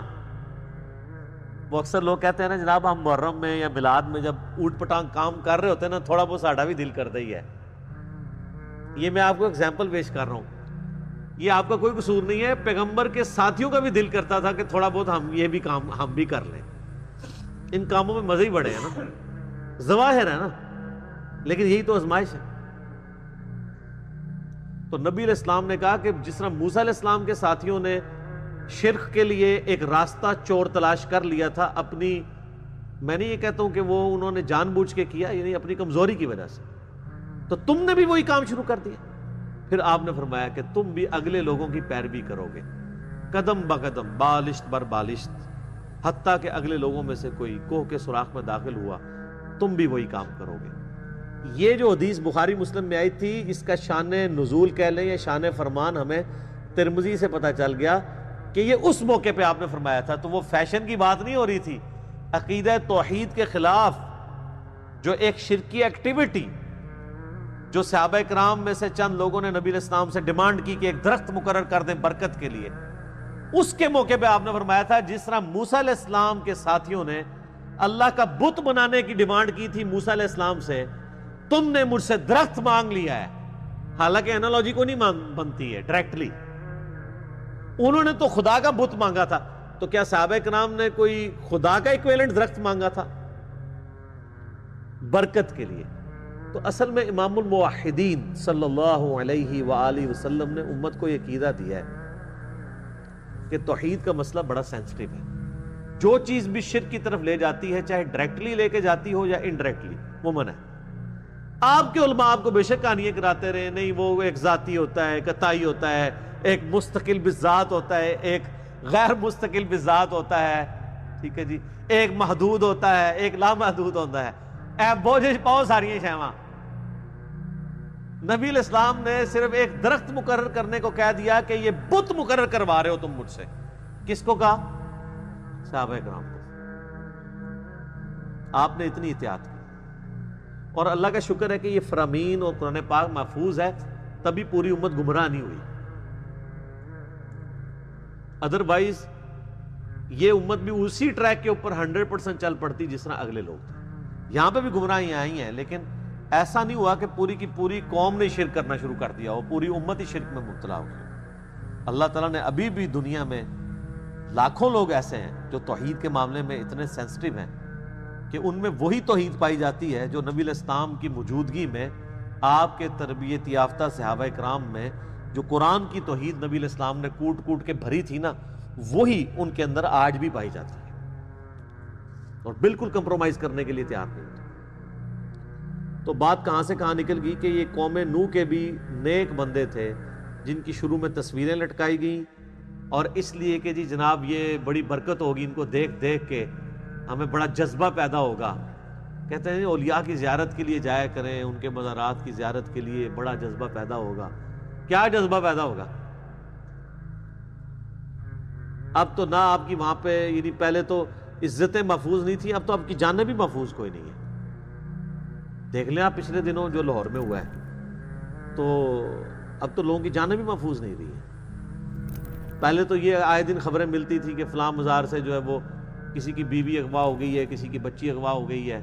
وہ اکثر لوگ کہتے ہیں نا جناب ہم محرم میں یا میلاد میں جب اوٹ پٹانگ کام کر رہے ہوتے ہیں نا، تھوڑا بہت ساڈا بھی دل کرتا ہی ہے. یہ میں آپ کو ایگزامپل پیش کر رہا ہوں، یہ آپ کا کوئی قصور نہیں ہے. پیغمبر کے ساتھیوں کا بھی دل کرتا تھا کہ تھوڑا بہت ہم یہ بھی کام ہم بھی کر لیں. ان کاموں میں مزے ہی بڑے ہیں نا، ظواہر ہے نا، لیکن یہی تو آزمائش ہے. تو نبی علیہ السلام نے کہا کہ جس طرح موسیٰ علیہ السلام کے ساتھیوں نے شرک کے لیے ایک راستہ چور تلاش کر لیا تھا اپنی، میں نہیں یہ کہتا ہوں کہ وہ انہوں نے جان بوجھ کے کیا، یعنی اپنی کمزوری کی وجہ سے، تو تم نے بھی وہی کام شروع کر دیا. پھر آپ نے فرمایا کہ تم بھی اگلے لوگوں کی پیروی کرو گے قدم بقدم، بالشت بر بالشت، حتیٰ کہ اگلے لوگوں میں سے کوئی کوہ کے سوراخ میں داخل ہوا تم بھی وہی کام کرو گے. یہ جو حدیث بخاری مسلم میں آئی تھی، اس کا شان نزول کہہ لیں یا شان فرمان ہمیں ترمذی سے پتہ چل گیا کہ یہ اس موقع پہ آپ نے فرمایا تھا. تو وہ فیشن کی بات نہیں ہو رہی تھی، عقیدہ توحید کے خلاف جو ایک شرکی ایکٹیویٹی جو صحابہ کرام میں سے چند لوگوں نے نبی علیہ السلام سے ڈیمانڈ کی کہ ایک درخت مقرر کر دیں برکت کے لیے، اس کے موقع پہ آپ نے فرمایا تھا جس طرح موسیٰ علیہ السلام کے ساتھیوں نے اللہ کا بت بنانے کی ڈیمانڈ کی تھی موسیٰ علیہ السلام سے، تم نے مجھ سے درخت مانگ لیا ہے. حالانکہ انالوجی کو نہیں بنتی ہے ڈائریکٹلی، انہوں نے تو خدا کا بت مانگا تھا. تو کیا صحابہ کرام نے کوئی خدا کا ایکویلنٹ درخت مانگا تھا برکت کے لیے؟ تو اصل میں امام الموحدین صلی اللہ علیہ وآلہ وسلم نے امت کو یہ عقیدہ دیا ہے کہ توحید کا مسئلہ بڑا سینسٹیو ہے. جو چیز بھی شرک کی طرف لے جاتی ہے، چاہے ڈائریکٹلی لے کے جاتی ہو یا انڈائریکٹلی، وہ منع ہے. آپ کے علماء آپ کو بے شک کہانیاں کراتے رہے، نہیں وہ ایک ذاتی ہوتا ہے، قطعی ہوتا ہے، ایک مستقل بذات ہوتا ہے، ایک غیر مستقل بذات ہوتا ہے، ٹھیک ہے جی، ایک محدود ہوتا ہے، ایک لامحدود ہوتا ہے. اے بوجھ پاؤ ساری شیواں. نبی علیہ السلام نے صرف ایک درخت مقرر کرنے کو کہہ دیا کہ یہ بت مقرر کروا رہے ہو تم مجھ سے. کس کو کہا؟ صحابہ کرام کو. آپ نے اتنی احتیاط کی، اور اللہ کا شکر ہے کہ یہ فرامین اور قرآن پاک محفوظ ہے، تبھی پوری امت گمراہ نہیں ہوئی. ادروائز یہ امت بھی اسی ٹریک کے اوپر 100% چل پڑتی جس طرح اگلے لوگ تھے. یہاں پہ بھی گمراہیاں آئی ہیں، لیکن ایسا نہیں ہوا کہ پوری کی پوری قوم نے شرک کرنا شروع کر دیا ہو، پوری امت ہی شرک میں مبتلا ہو گئی. اللہ تعالیٰ نے ابھی بھی دنیا میں لاکھوں لوگ ایسے ہیں جو توحید کے معاملے میں اتنے سینسٹیو ہیں کہ ان میں وہی توحید پائی جاتی ہے جو نبی علیہ السلام کی موجودگی میں آپ کے تربیت یافتہ صحابہ کرام میں جو قرآن کی توحید نبی علیہ السلام نے کوٹ کوٹ کے بھری تھی نا، وہی ان کے اندر آج بھی پائی جاتی ہے اور بالکل کمپرومائز کرنے کے لیے تیار نہیں ہوتے. تو بات کہاں سے کہاں نکل گئی کہ یہ قوم نوح کے بھی نیک بندے تھے جن کی شروع میں تصویریں لٹکائی گئیں، اور اس لیے کہ جی جناب یہ بڑی برکت ہوگی، ان کو دیکھ دیکھ کے ہمیں بڑا جذبہ پیدا ہوگا کہتے ہیں اولیاء کی زیارت کے لیے جایا کریں، ان کے مزارات کی زیارت کے لیے بڑا جذبہ پیدا ہوگا۔ کیا جذبہ پیدا ہوگا؟ اب تو نہ آپ کی وہاں پہ، یعنی پہلے تو عزتیں محفوظ نہیں تھیں، اب تو آپ کی جانیں بھی محفوظ کوئی نہیں ہے۔ دیکھ لیں آپ پچھلے دنوں جو لاہور میں ہوا ہے، تو اب تو لوگوں کی جانیں بھی محفوظ نہیں رہی ہیں۔ پہلے تو یہ آئے دن خبریں ملتی تھی کہ فلاں مزار سے جو ہے وہ کسی کی بیوی اغوا ہو گئی ہے، کسی کی بچی اغوا ہو گئی ہے،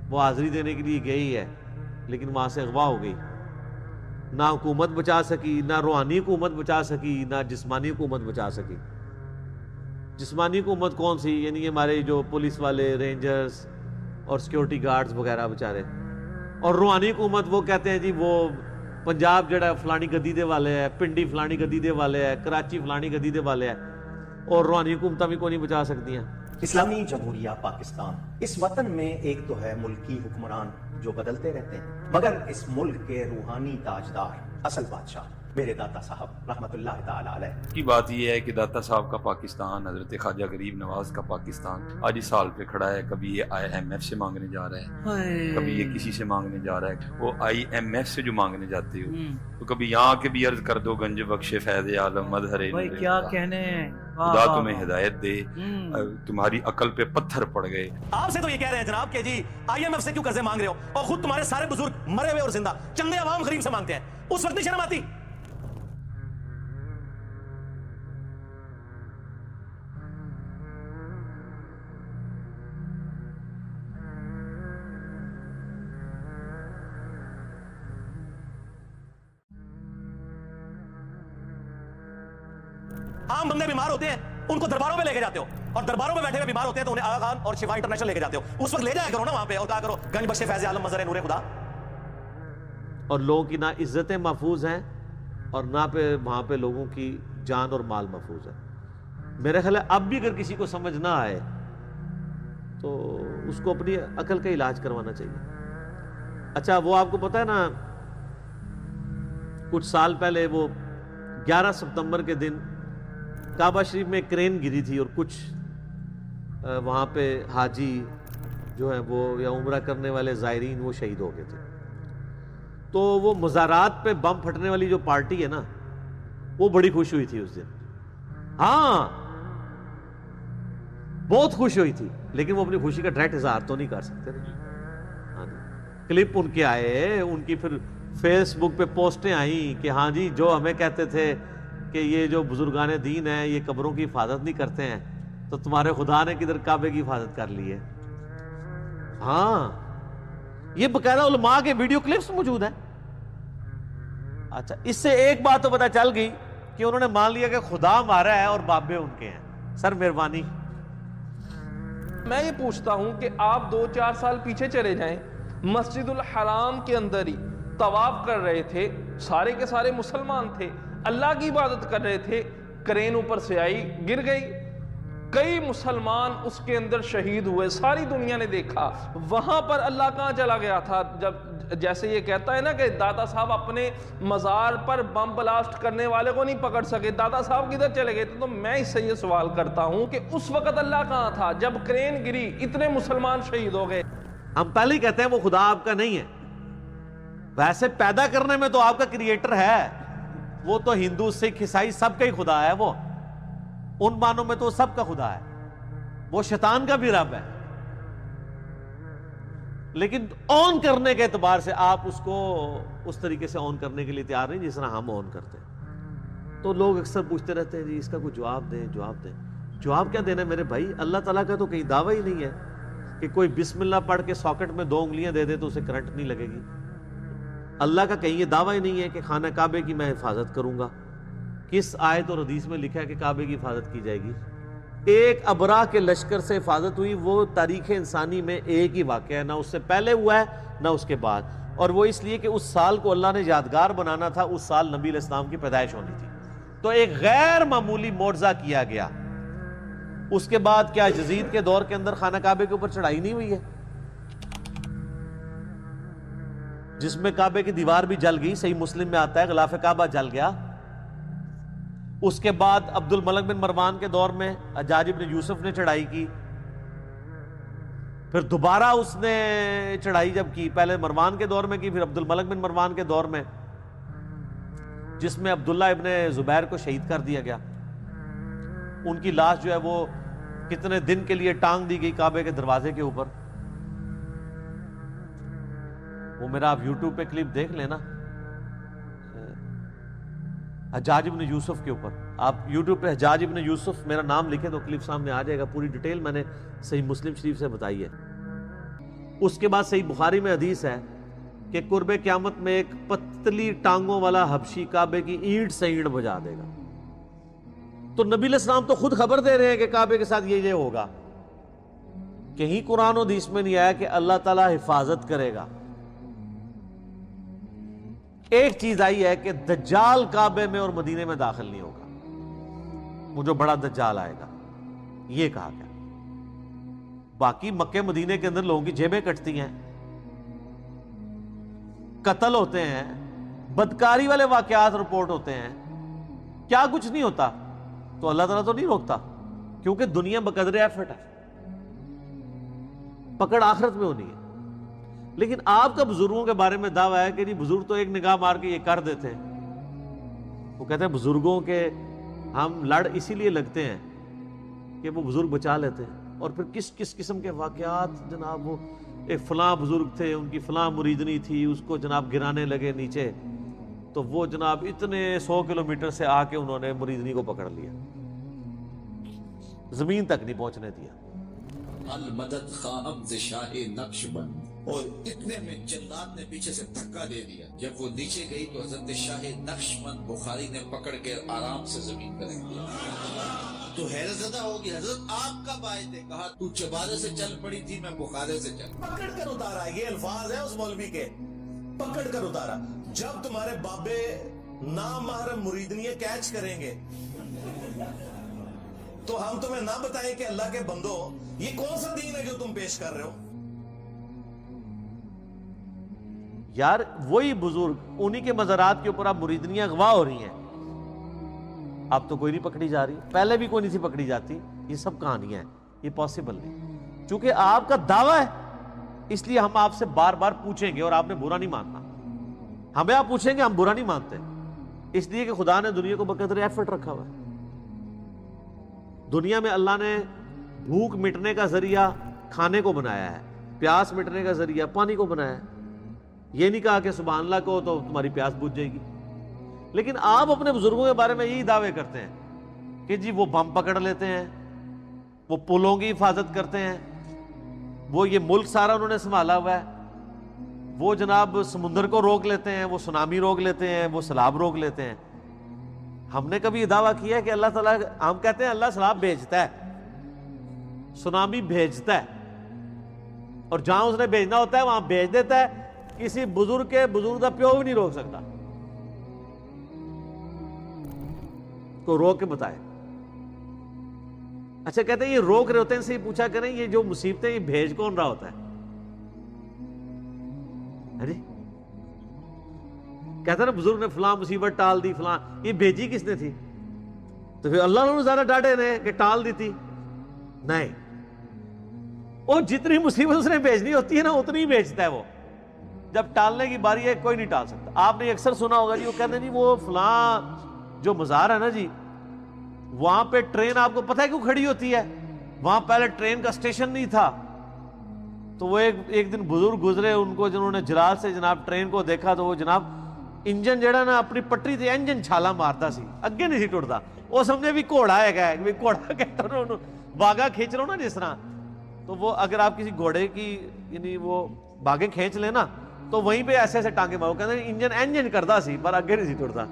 وہ حاضری دینے کے لیے گئی ہے لیکن وہاں سے اغوا ہو گئی۔ نہ حکومت بچا سکی، نہ روحانی حکومت بچا سکی، نہ جسمانی حکومت بچا سکی۔ جسمانی حکومت کون سی؟ یعنی ہمارے جو پولیس والے، رینجرز اور سیکیورٹی گارڈز وغیرہ بیچارے۔ اور روحانی حکومت وہ کہتے ہیں جی وہ پنجاب جڑا فلانی گدی دے والے ہے، پنڈی فلانی گدی دے والے ہے، کراچی فلانی گدی دے والے ہے، اور روحانی حکومتیں بھی کوئی نہیں بچا سکتی ہیں۔ اسلامی جمہوریہ پاکستان، اس وطن میں ایک تو ہے ملکی حکمران جو بدلتے رہتے ہیں، مگر اس ملک کے روحانی تاجدار، اصل بادشاہ میرے داتا صاحب رحمت اللہ تعالی علیہ کی بات یہ ہے کہ داتا صاحب کا پاکستان، حضرت خواجہ غریب نواز کا پاکستان آج اس حال پہ کھڑا ہے۔ کبھی یہ IMF سے مانگنے جا رہا ہے، کبھی یہ کسی سے مانگنے جا رہا ہے۔ وہ IMF سے جو مانگنے جاتے ہو تو کبھی یہاں کے بھی عرض کر دو گنج بخش فیض عالم مظہر بھائی کیا کہنے ہیں، خدا تمہیں ہدایت دے، تمہاری عقل پہ پتھر پڑ گئے۔ آپ سے تو یہ کہہ رہے ہیں جناب کہ جی IMF سے کیوں قرضے مانگ رہے ہو، اور خود تمہارے سارے بزرگ مرے ہوئے اور زندہ چندے عوام غریب سے مانگتے ہیں، اس وقت نہیں شرم آتی؟ عام بندے بیمار ہوتے ہیں، ان کو درباروں میں لے کے جاتے ہو، اور درباروں میں بیٹھے ہوئے بیمار ہوتے ہیں تو انہیں آغا خان اور شفا انٹرنیشنل لے کے جاتے ہو۔ اس وقت لے جایا کرو نا وہاں پہ اور کہا کرو گنج بخش فیض عالم مظہر نور خدا۔ اور لوگوں کی نہ عزتیں محفوظ ہیں اور نہ پہ وہاں پہ لوگوں کی جان اور مال محفوظ ہے۔ میرے خیال ہے اب بھی اگر کسی کو سمجھ نہ آئے تو اس کو اپنی عقل کا علاج کروانا چاہیے۔ اچھا وہ آپ کو پتہ ہے نا، کچھ سال پہلے وہ 11 ستمبر کے دن کعبہ شریف میں کرین گری تھی اور کچھ وہاں پہ حاجی جو ہیں وہ یا عمرہ کرنے والے زائرین وہ شہید ہو گئے تھے۔ تو وہ مزارات پہ بم پھٹنے والی جو پارٹی ہے نا، وہ بڑی خوش ہوئی تھی اس دن، ہاں بہت خوش ہوئی تھی، لیکن وہ اپنی خوشی کا ڈائریکٹ اظہار تو نہیں کر سکتے نا۔ کلپ ان کے آئے، ان کی پھر فیس بک پہ پوسٹیں آئیں کہ ہاں جی جو ہمیں کہتے تھے کہ یہ جو بزرگان دین ہیں یہ قبروں کی حفاظت نہیں کرتے ہیں، تو تمہارے خدا نے کدھر کعبے کی حفاظت کر لی ہے۔ ہاں یہ باقاعدہ علماء کے ویڈیو کلپس موجود ہیں۔ اچھا اس سے ایک بات تو پتہ چل گئی کہ انہوں نے مان لیا کہ خدا ہمارا ہے اور بابے ان کے ہیں۔ سر مہربانی، میں یہ پوچھتا ہوں کہ آپ 2-4 سال پیچھے چلے جائیں، مسجد الحرام کے اندر ہی طواف کر رہے تھے، سارے کے سارے مسلمان تھے، اللہ کی عبادت کر رہے تھے، کرین اوپر سے آئی گر گئی، کئی مسلمان اس کے اندر شہید ہوئے، ساری دنیا نے دیکھا۔ وہاں پر اللہ کہاں چلا گیا تھا؟ جب جیسے یہ کہتا ہے نا کہ داتا صاحب اپنے مزار پر بم بلاسٹ کرنے والے کو نہیں پکڑ سکے، داتا صاحب کدھر چلے گئے تھے؟ تو میں اس سے یہ سوال کرتا ہوں کہ اس وقت اللہ کہاں تھا جب کرین گری، اتنے مسلمان شہید ہو گئے؟ ہم پہلے ہی کہتے ہیں وہ خدا آپ کا نہیں ہے، ویسے پیدا کرنے میں تو آپ کا کریٹر ہے، وہ تو ہندو سکھ عیسائی سب کا ہی خدا ہے، وہ ان معنوں میں تو سب کا خدا ہے، وہ شیطان کا بھی رب ہے، لیکن آن کرنے کے اعتبار سے آپ اس کو اس طریقے سے آن کرنے کے لیے تیار نہیں جس طرح ہم آن کرتے ہیں۔ تو لوگ اکثر پوچھتے رہتے ہیں جی اس کا کوئی جواب دیں، جواب دیں۔ جواب کیا دینا میرے بھائی؟ اللہ تعالیٰ کا تو کہیں دعویٰ ہی نہیں ہے کہ کوئی بسم اللہ پڑھ کے ساکٹ میں 2 انگلیاں دے دے تو اسے کرنٹ نہیں لگے گی۔ اللہ کا کہیں یہ دعویٰ ہی نہیں ہے کہ خانہ کعبے کی میں حفاظت کروں گا۔ کس آیت اور حدیث میں لکھا ہے کہ کعبے کی حفاظت کی جائے گی؟ ایک ابرا کے لشکر سے حفاظت ہوئی، وہ تاریخ انسانی میں ایک ہی واقعہ ہے، نہ اس سے پہلے ہوا ہے نہ اس کے بعد، اور وہ اس لیے کہ اس سال کو اللہ نے یادگار بنانا تھا، اس سال نبی علیہ السلام کی پیدائش ہونی تھی، تو ایک غیر معمولی معجزہ کیا گیا۔ اس کے بعد کیا یزید کے دور کے اندر خانہ کعبے کے اوپر چڑھائی نہیں ہوئی ہے، جس میں کعبے کی دیوار بھی جل گئی؟ صحیح مسلم میں آتا ہے غلاف کعبہ جل گیا۔ اس کے بعد عبد الملک بن مروان کے دور میں حجاج بن یوسف نے چڑھائی کی، پھر دوبارہ اس نے چڑھائی جب کی، پہلے مروان کے دور میں کی، پھر عبد الملک بن مروان کے دور میں، جس میں عبداللہ ابن زبیر کو شہید کر دیا گیا. ان کی لاش جو ہے وہ کتنے دن کے لیے ٹانگ دی گئی کعبے کے دروازے کے اوپر. وہ میرا آپ یوٹیوب پہ کلپ دیکھ لینا، حجاج ابن یوسف کے اوپر. آپ یوٹیوب پہ حجاج ابن یوسف میرا نام لکھیں تو کلپ سامنے آ جائے گا. پوری ڈیٹیل میں نے صحیح مسلم شریف سے بتائی ہے. اس کے بعد صحیح بخاری میں حدیث ہے کہ قرب قیامت میں ایک پتلی ٹانگوں والا حبشی کعبے کی اینٹ سے اینٹ بجا دے گا. تو نبی علیہ السلام تو خود خبر دے رہے ہیں کہ کعبے کے ساتھ یہ ہوگا. کہیں قرآن و حدیث میں نہیں آیا کہ اللہ تعالیٰ حفاظت کرے گا. ایک چیز آئی ہے کہ دجال کعبے میں اور مدینے میں داخل نہیں ہوگا، وہ جو بڑا دجال آئے گا، یہ کہا گیا. باقی مکے مدینے کے اندر لوگوں کی جیبیں کٹتی ہیں، قتل ہوتے ہیں، بدکاری والے واقعات رپورٹ ہوتے ہیں، کیا کچھ نہیں ہوتا. تو اللہ تعالیٰ تو نہیں روکتا، کیونکہ دنیا بقدر ایفٹ ہے، پکڑ آخرت میں ہونی ہے. لیکن آپ کا بزرگوں کے بارے میں دعویٰ ہے کہ جی بزرگ تو ایک نگاہ مار کے یہ کر دیتے ہیں. وہ کہتے ہیں بزرگوں کے ہم لڑ اسی لیے لگتے ہیں کہ وہ بزرگ بچا لیتے ہیں. اور پھر کس کس قسم کے واقعات جناب. وہ ایک فلاں بزرگ تھے، ان کی فلاں مریدنی تھی، اس کو جناب گرانے لگے نیچے، تو وہ جناب اتنے 100 کلومیٹر سے آ کے انہوں نے مریدنی کو پکڑ لیا، زمین تک نہیں پہنچنے دیا. المدد خواہم ز شاہ نقش بند، اور اتنے میں جلات نے پیچھے سے دھکا دے دیا. جب وہ نیچے گئی تو حضرت شاہ نقش بند بخاری نے پکڑ کے آرام سے زمین پر رکھ دیا. تو حیرت زدہ ہوگی، حضرت آپ کب آئے تھے؟ کہا تو چبارے سے چل پڑی تھی، میں بخارے سے چل. پکڑ کر اتارا، یہ الفاظ ہیں اس مولوی کے، پکڑ کر اتارا. جب تمہارے بابے نامحرم مریدنیاں کیچ کریں گے تو ہم تمہیں نہ بتائیں کہ اللہ کے بندو یہ کون سا دین ہے جو تم پیش کر رہے ہو. یار وہی بزرگ، انہی کے مزارات کے اوپر اب مریدنیاں اغوا ہو رہی ہیں. اب تو کوئی نہیں پکڑی جا رہی، پہلے بھی کوئی نہیں تھی پکڑی جاتی. یہ سب کہانیاں ہیں، یہ پاسبل نہیں. چونکہ آپ کا دعویٰ ہے اس لیے ہم آپ سے بار بار پوچھیں گے، اور آپ نے برا نہیں ماننا. ہمیں آپ پوچھیں گے، ہم برا نہیں مانتے، اس لیے کہ خدا نے دنیا کو بقدر ایفٹ رکھا ہوا ہے. دنیا میں اللہ نے بھوک مٹنے کا ذریعہ کھانے کو بنایا ہے، پیاس مٹنے کا ذریعہ پانی کو بنایا ہے. یہ نہیں کہا کہ سبحان اللہ کو تو تمہاری پیاس بجھ جائے گی. لیکن آپ اپنے بزرگوں کے بارے میں یہی دعوے کرتے ہیں کہ جی وہ بم پکڑ لیتے ہیں، وہ پلوں کی حفاظت کرتے ہیں، وہ یہ ملک سارا انہوں نے سنبھالا ہوا ہے، وہ جناب سمندر کو روک لیتے ہیں، وہ سونامی روک لیتے ہیں، وہ سیلاب روک لیتے ہیں. ہم نے کبھی یہ دعویٰ کیا ہے کہ اللہ تعالیٰ، ہم کہتے ہیں اللہ سیلاب بھیجتا ہے، سونامی بھیجتا ہے، اور جہاں اس نے بھیجنا ہوتا ہے وہاں بھیج دیتا ہے. کسی بزرگ کے بزرگ کا پیو بھی نہیں روک سکتا. کو روک کے بتائے. اچھا کہتے ہیں یہ روک رہے ہوتے ہیں، ان سے یہ پوچھا کریں یہ جو مصیبتیں یہ بھیج کون رہا ہوتا ہے؟ ارے کہتا نا بزرگ نے فلاں مصیبت ٹال دی، فلاں، یہ بھیجی کس نے تھی؟ تو پھر اللہ نے زیادہ ڈاٹے نے کہ ٹال دی تھی؟ نہیں، وہ جتنی مصیبت اس نے بھیجنی ہوتی ہے نا اتنی ہی بھیجتا ہے. وہ جب ٹالنے کی باری ہے کوئی نہیں ٹال سکتا. آپ نے اکثر سنا ہوگا جی وہ کہتے ہیں جی وہ فلاں جو مزار ہے نا جی وہاں پہ ٹرین آپ کو پتہ ہے کیوں کھڑی ہوتی ہے؟ وہاں پہلے ٹرین کا اسٹیشن نہیں تھا. تو وہ ایک دن بزرگ گزرے، ان کو جنہوں نے جلال سے جناب ٹرین کو دیکھا تو وہ جناب انجن جڑا نا اپنی پٹری تے انجن چھالا مارتا سی، اگے نہیں سی ٹوٹتا. وہ سمجھے بھی گھوڑا ہے گا، گھوڑا کہتا انہوں باغا کھینچ رہا ہوں نا جس طرح. تو وہ اگر آپ کسی گھوڑے کی یعنی وہ باغیں کھینچ لیں نا تو وہیں پہ ایسے ایسے ٹانگے مارو، کہتے ہیں انجن کرتا سی پر اگے نہیں سی ٹوٹتا.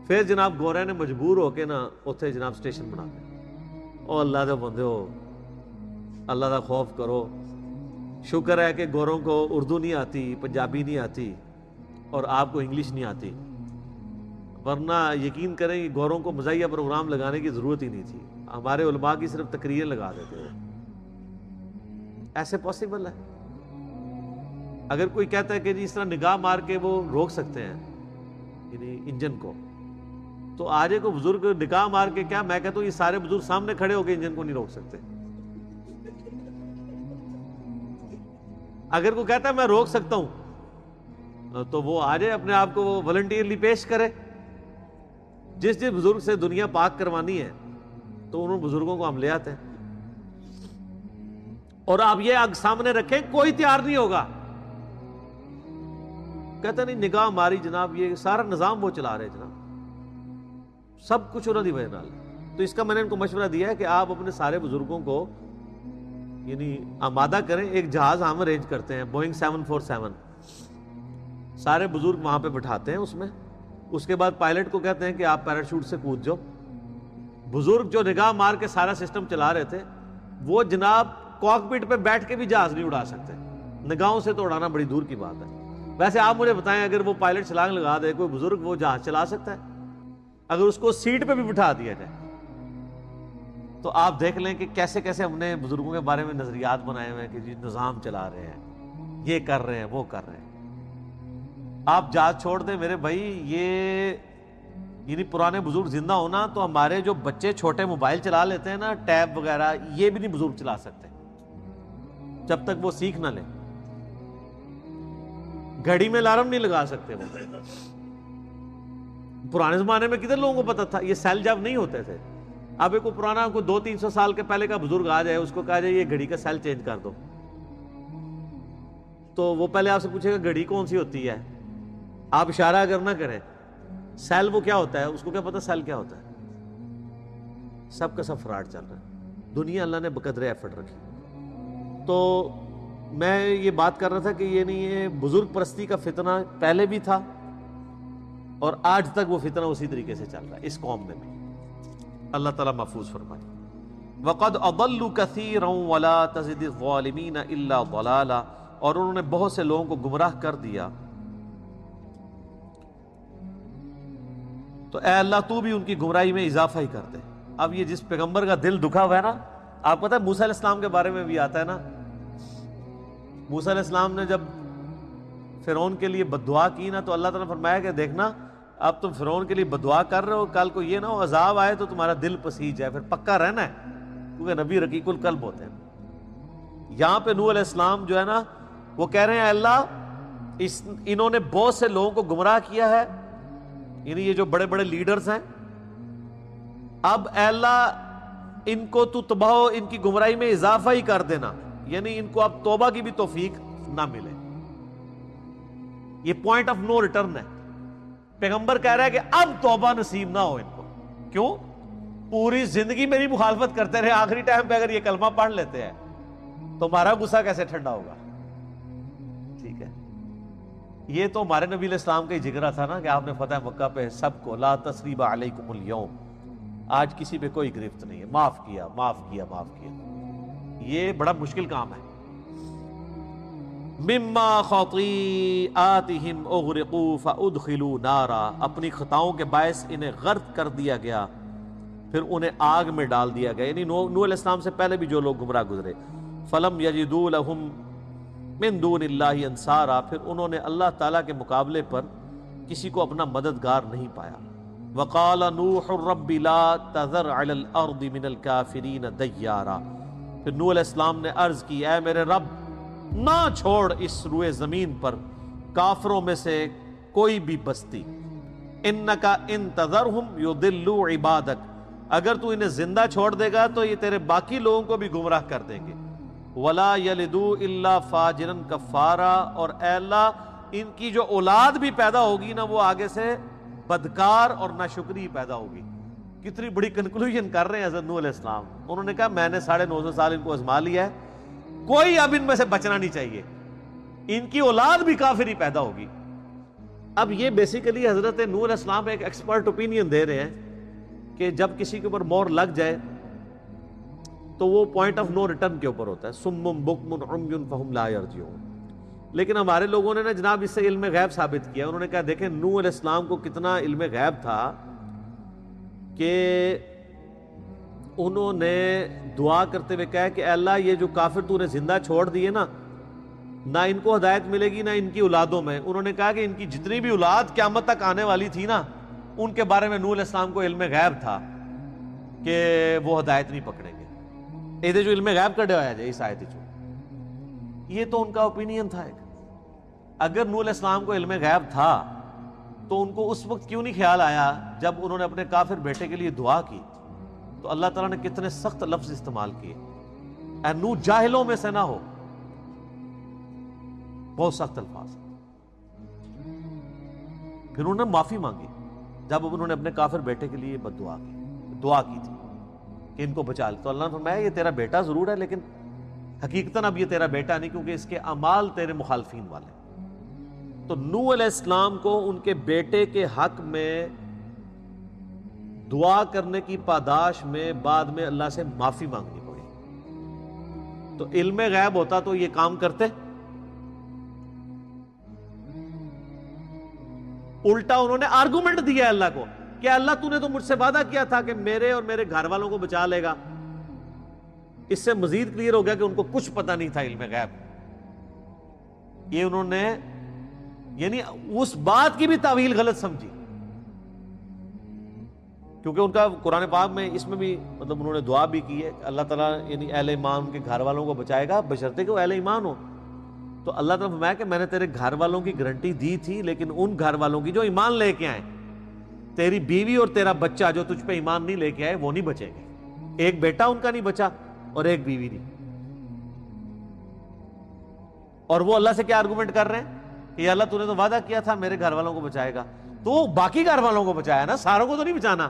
پھر جناب گورے نے مجبور ہو کے نا اتنے جناب اسٹیشن بنا دیا. او اللہ دے بندے ہو، اللہ دا خوف کرو. شکر ہے کہ گوروں کو اردو نہیں آتی، پنجابی نہیں آتی، اور آپ کو انگلش نہیں آتی، ورنہ یقین کریں کہ گوروں کو مزاحیہ پروگرام لگانے کی ضرورت ہی نہیں تھی. ہمارے علماء کی صرف تقریریں لگا دیتے ہیں. ایسے پاسبل ہے؟ اگر کوئی کہتا ہے کہ جی اس طرح نگاہ مار کے وہ روک سکتے ہیں یعنی انجن کو، تو آج کو بزرگ نگاہ مار کے، کیا میں کہتا ہوں یہ سارے بزرگ سامنے کھڑے ہو کے انجن کو نہیں روک سکتے. اگر کوئی کہتا ہے میں روک سکتا ہوں تو وہ آ جائے اپنے آپ کو وہ والنٹیئرلی پیش کرے. جس بزرگ سے دنیا پاک کروانی ہے تو ان بزرگوں کو ہم لے آتے ہیں. اور آپ یہ آگ سامنے رکھیں کوئی تیار نہیں ہوگا. کہتا نہیں نگاہ ہماری جناب یہ سارا نظام وہ چلا رہے جناب, سب کچھ انہوں دی وجہ نال. تو اس کا میں نے ان کو مشورہ دیا ہے کہ آپ اپنے سارے بزرگوں کو یعنی آمادہ کریں. ایک جہاز ہم ارینج کرتے ہیں بوئنگ 747, سارے بزرگ وہاں پہ بٹھاتے ہیں اس میں. اس کے بعد پائلٹ کو کہتے ہیں کہ آپ پیراشوٹ سے کود جاؤ. بزرگ جو نگاہ مار کے سارا سسٹم چلا رہے تھے وہ جناب کاکپٹ پہ بیٹھ کے بھی جہاز نہیں اڑا سکتے, نگاہوں سے تو اڑانا بڑی دور کی بات ہے. ویسے آپ مجھے بتائیں اگر وہ پائلٹ چھلانگ لگا دے کوئی بزرگ وہ جہاز چلا سکتا ہے؟ اگر اس کو سیٹ پہ بھی بٹھا دیا جائے تو آپ دیکھ لیں کہ کیسے کیسے ہم نے بزرگوں کے بارے میں نظریات بنائے ہوئے ہیں کہ جی نظام چلا رہے ہیں, یہ کر رہے ہیں, وہ کر رہے ہیں. آپ جہاز چھوڑ دیں میرے بھائی, یہ یعنی پرانے بزرگ زندہ ہونا تو ہمارے جو بچے چھوٹے موبائل چلا لیتے ہیں نا, ٹیب وغیرہ, یہ بھی نہیں بزرگ چلا سکتے جب تک وہ سیکھ نہ لیں. گھڑی میں الارم نہیں لگا سکتے وہ. پرانے زمانے میں کتنے لوگوں کو پتا تھا یہ سیل جب نہیں ہوتے تھے. اب ایک پرانا کوئی 200-300 سال کے پہلے کا بزرگ آ جائے, اس کو کہا جائے یہ گھڑی کا سیل چینج کر دو, تو وہ پہلے آپ سے پوچھے گا گھڑی کون سی ہوتی ہے. آپ اشارہ اگر نہ کریں سیل وہ کیا ہوتا ہے, اس کو کیا پتا سیل کیا ہوتا ہے. سب کا سب فراڈ چل رہا ہے. دنیا اللہ نے بقدر ایفرٹ رکھی. تو میں یہ بات کر رہا تھا کہ یہ نہیں, یہ بزرگ پرستی کا فتنہ پہلے بھی تھا اور آج تک وہ فتنہ اسی طریقے سے چل رہا ہے اس قوم میں بھی. اللہ تعالیٰ محفوظ فرمائے. وَقَدْ أَضَلُّوا كَثِيرًا وَلَا تَزِدِ الظَّالِمِينَ إِلَّا ضَلَالًا, اور انہوں نے بہت سے لوگوں کو گمراہ کر دیا. تو اے اللہ تو بھی ان کی گمراہی میں اضافہ ہی کر دے. اب یہ جس پیغمبر کا دل دکھا ہوا ہے نا, آپ پتہ ہے موسیٰ علیہ السلام کے بارے میں بھی آتا ہے نا, موسیٰ علیہ السلام نے جب فرعون کے لیے بد دعا کی نا تو اللہ تعالیٰ نے فرمایا کہ دیکھنا اب تم فرعون کے لیے بد دعا کر رہے ہو, کل کو یہ نہ ہو عذاب آئے تو تمہارا دل پسیج جائے, پھر پکا رہنا ہے, کیونکہ نبی رقیق القلب ہوتے ہیں. یہاں پہ نوح علیہ السلام جو ہے نا وہ کہہ رہے ہیں اللہ انہوں نے بہت سے لوگوں کو گمراہ کیا ہے, یعنی یہ جو بڑے بڑے لیڈرز ہیں, اب اے اللہ ان کو تو تباہ ان کی گمراہی میں اضافہ ہی کر دینا, یعنی ان کو اب توبہ کی بھی توفیق نہ ملے. یہ پوائنٹ آف نو ریٹرن ہے. پیغمبر کہہ رہا ہے کہ اب توبہ نصیب نہ ہو ان کو. کیوں؟ پوری زندگی میری مخالفت کرتے رہے, آخری ٹائم پہ اگر یہ کلمہ پڑھ لیتے ہیں تو ہمارا غصہ کیسے ٹھنڈا ہوگا. ٹھیک ہے, یہ تو ہمارے نبی علیہ السلام کا ہی جگرا تھا نا کہ آپ نے فتح مکہ پہ سب کو لا تثریب علیکم اليوم, آج کسی پہ کوئی گرفت نہیں ہے, معاف کیا معاف کیا معاف کیا. یہ بڑا مشکل کام ہے. مما خطیئاتہم اغرقوا فادخلوا نارا, اپنی خطاؤں کے باعث انہیں غرق کر دیا گیا پھر انہیں آگ میں ڈال دیا گیا. یعنی نوح علیہ السلام سے پہلے بھی جو لوگ گمراہ گزرے. فلم یجدوا لہم من دون اللہ انصارا, پھر انہوں نے اللہ تعالیٰ کے مقابلے پر کسی کو اپنا مددگار نہیں پایا. وقال نوح رب لا تذر علی الارض من الکافرین دیارا, پھر نوح علیہ السلام نے عرض کی اے میرے رب نہ چھوڑ اس روئے زمین پر کافروں میں سے کوئی بھی بستی. انکا ان تذرہم یضلوا عبادک, اگر تو انہیں زندہ چھوڑ دے گا تو یہ تیرے باقی لوگوں کو بھی گمراہ کر دیں گے. ولا یلدوا الا فاجرا کفارا, اور اے اللہ ان کی جو اولاد بھی پیدا ہوگی نا وہ آگے سے بدکار اور ناشکری پیدا ہوگی. کتنی بڑی کنکلوژن کر رہے ہیں حضرت نوح علیہ السلام. انہوں نے کہا میں نے 950 سال ان کو آزما لیا ہے, کوئی اب ان میں سے بچنا نہیں چاہیے, ان کی اولاد بھی کافر ہی پیدا ہوگی. اب یہ بیسیکلی حضرت نوح علیہ السلام ایک ایکسپرٹ اوپینین دے رہے ہیں کہ جب کسی کے اوپر مور لگ جائے تو وہ پوائنٹ آف نو ریٹرن کے اوپر ہوتا ہے. سم بکم عمی فہم لا یرجعون. لیکن ہمارے لوگوں نے نا جناب اس سے علم غیب ثابت کیا. انہوں نے کہا دیکھیں نوح علیہ السلام کو کتنا علم غیب تھا کہ انہوں نے دعا کرتے ہوئے کہا کہ اے اللہ یہ جو کافر تو نے زندہ چھوڑ دیے نا, نہ ان کو ہدایت ملے گی نہ ان کی اولادوں میں. انہوں نے کہا کہ ان کی جتنی بھی اولاد قیامت تک آنے والی تھی نا ان کے بارے میں نوح علیہ السلام کو علم غیب تھا کہ وہ ہدایت نہیں پکڑیں گے. یہ جو علم غیب کڈیا ہوا ہے اس آیت چ یہ تو ان کا اوپینین تھا ایک. اگر نوح علیہ السلام کو علم غیب تھا تو ان کو اس وقت کیوں نہیں خیال آیا جب انہوں نے اپنے کافر بیٹے کے لیے دعا کی؟ تو اللہ تعالیٰ نے کتنے سخت لفظ استعمال کیے، اے نوح جاہلوں میں سے نہ ہو، بہت سخت الفاظ. پھر انہوں نے معافی مانگی جب انہوں نے اپنے کافر بیٹے کے لیے دعا کی تھی کہ ان کو بچا لے. تو اللہ نے فرمایا یہ تیرا بیٹا ضرور ہے لیکن حقیقتاً اب یہ تیرا بیٹا نہیں، کیونکہ اس کے اعمال تیرے مخالفین والے. تو نوح علیہ السلام کو ان کے بیٹے کے حق میں دعا کرنے کی پاداش میں بعد میں اللہ سے معافی مانگنی پڑی. تو علم غیب ہوتا تو یہ کام کرتے؟ الٹا انہوں نے آرگومنٹ دیا اللہ کو کہ اللہ تو نے تو مجھ سے وعدہ کیا تھا کہ میرے اور میرے گھر والوں کو بچا لے گا. اس سے مزید کلیئر ہو گیا کہ ان کو کچھ پتہ نہیں تھا علم غیب. یہ انہوں نے یعنی اس بات کی بھی تعویل غلط سمجھی، کیونکہ ان کا قرآن پاک میں اس میں بھی مطلب انہوں نے دعا بھی کی ہے اللہ تعالیٰ یعنی اہل ایمان ان کے گھر والوں کو بچائے گا بشرطے کہ وہ اہل ایمان ہو. تو اللہ تعالیٰ فرمایا کہ میں نے تیرے گھر والوں کی گارنٹی دی تھی، لیکن ان گھر والوں کی جو ایمان لے کے آئے، تیری بیوی اور تیرا بچہ جو تجھ پہ ایمان نہیں لے کے آئے وہ نہیں بچیں گے. ایک بیٹا ان کا نہیں بچا اور ایک بیوی نہیں. اور وہ اللہ سے کیا آرگومنٹ کر رہے ہیں کہ اللہ تو نے تو وعدہ کیا تھا میرے گھر والوں کو بچائے گا. تو باقی گھر والوں کو بچایا نا، ساروں کو تو نہیں بچانا.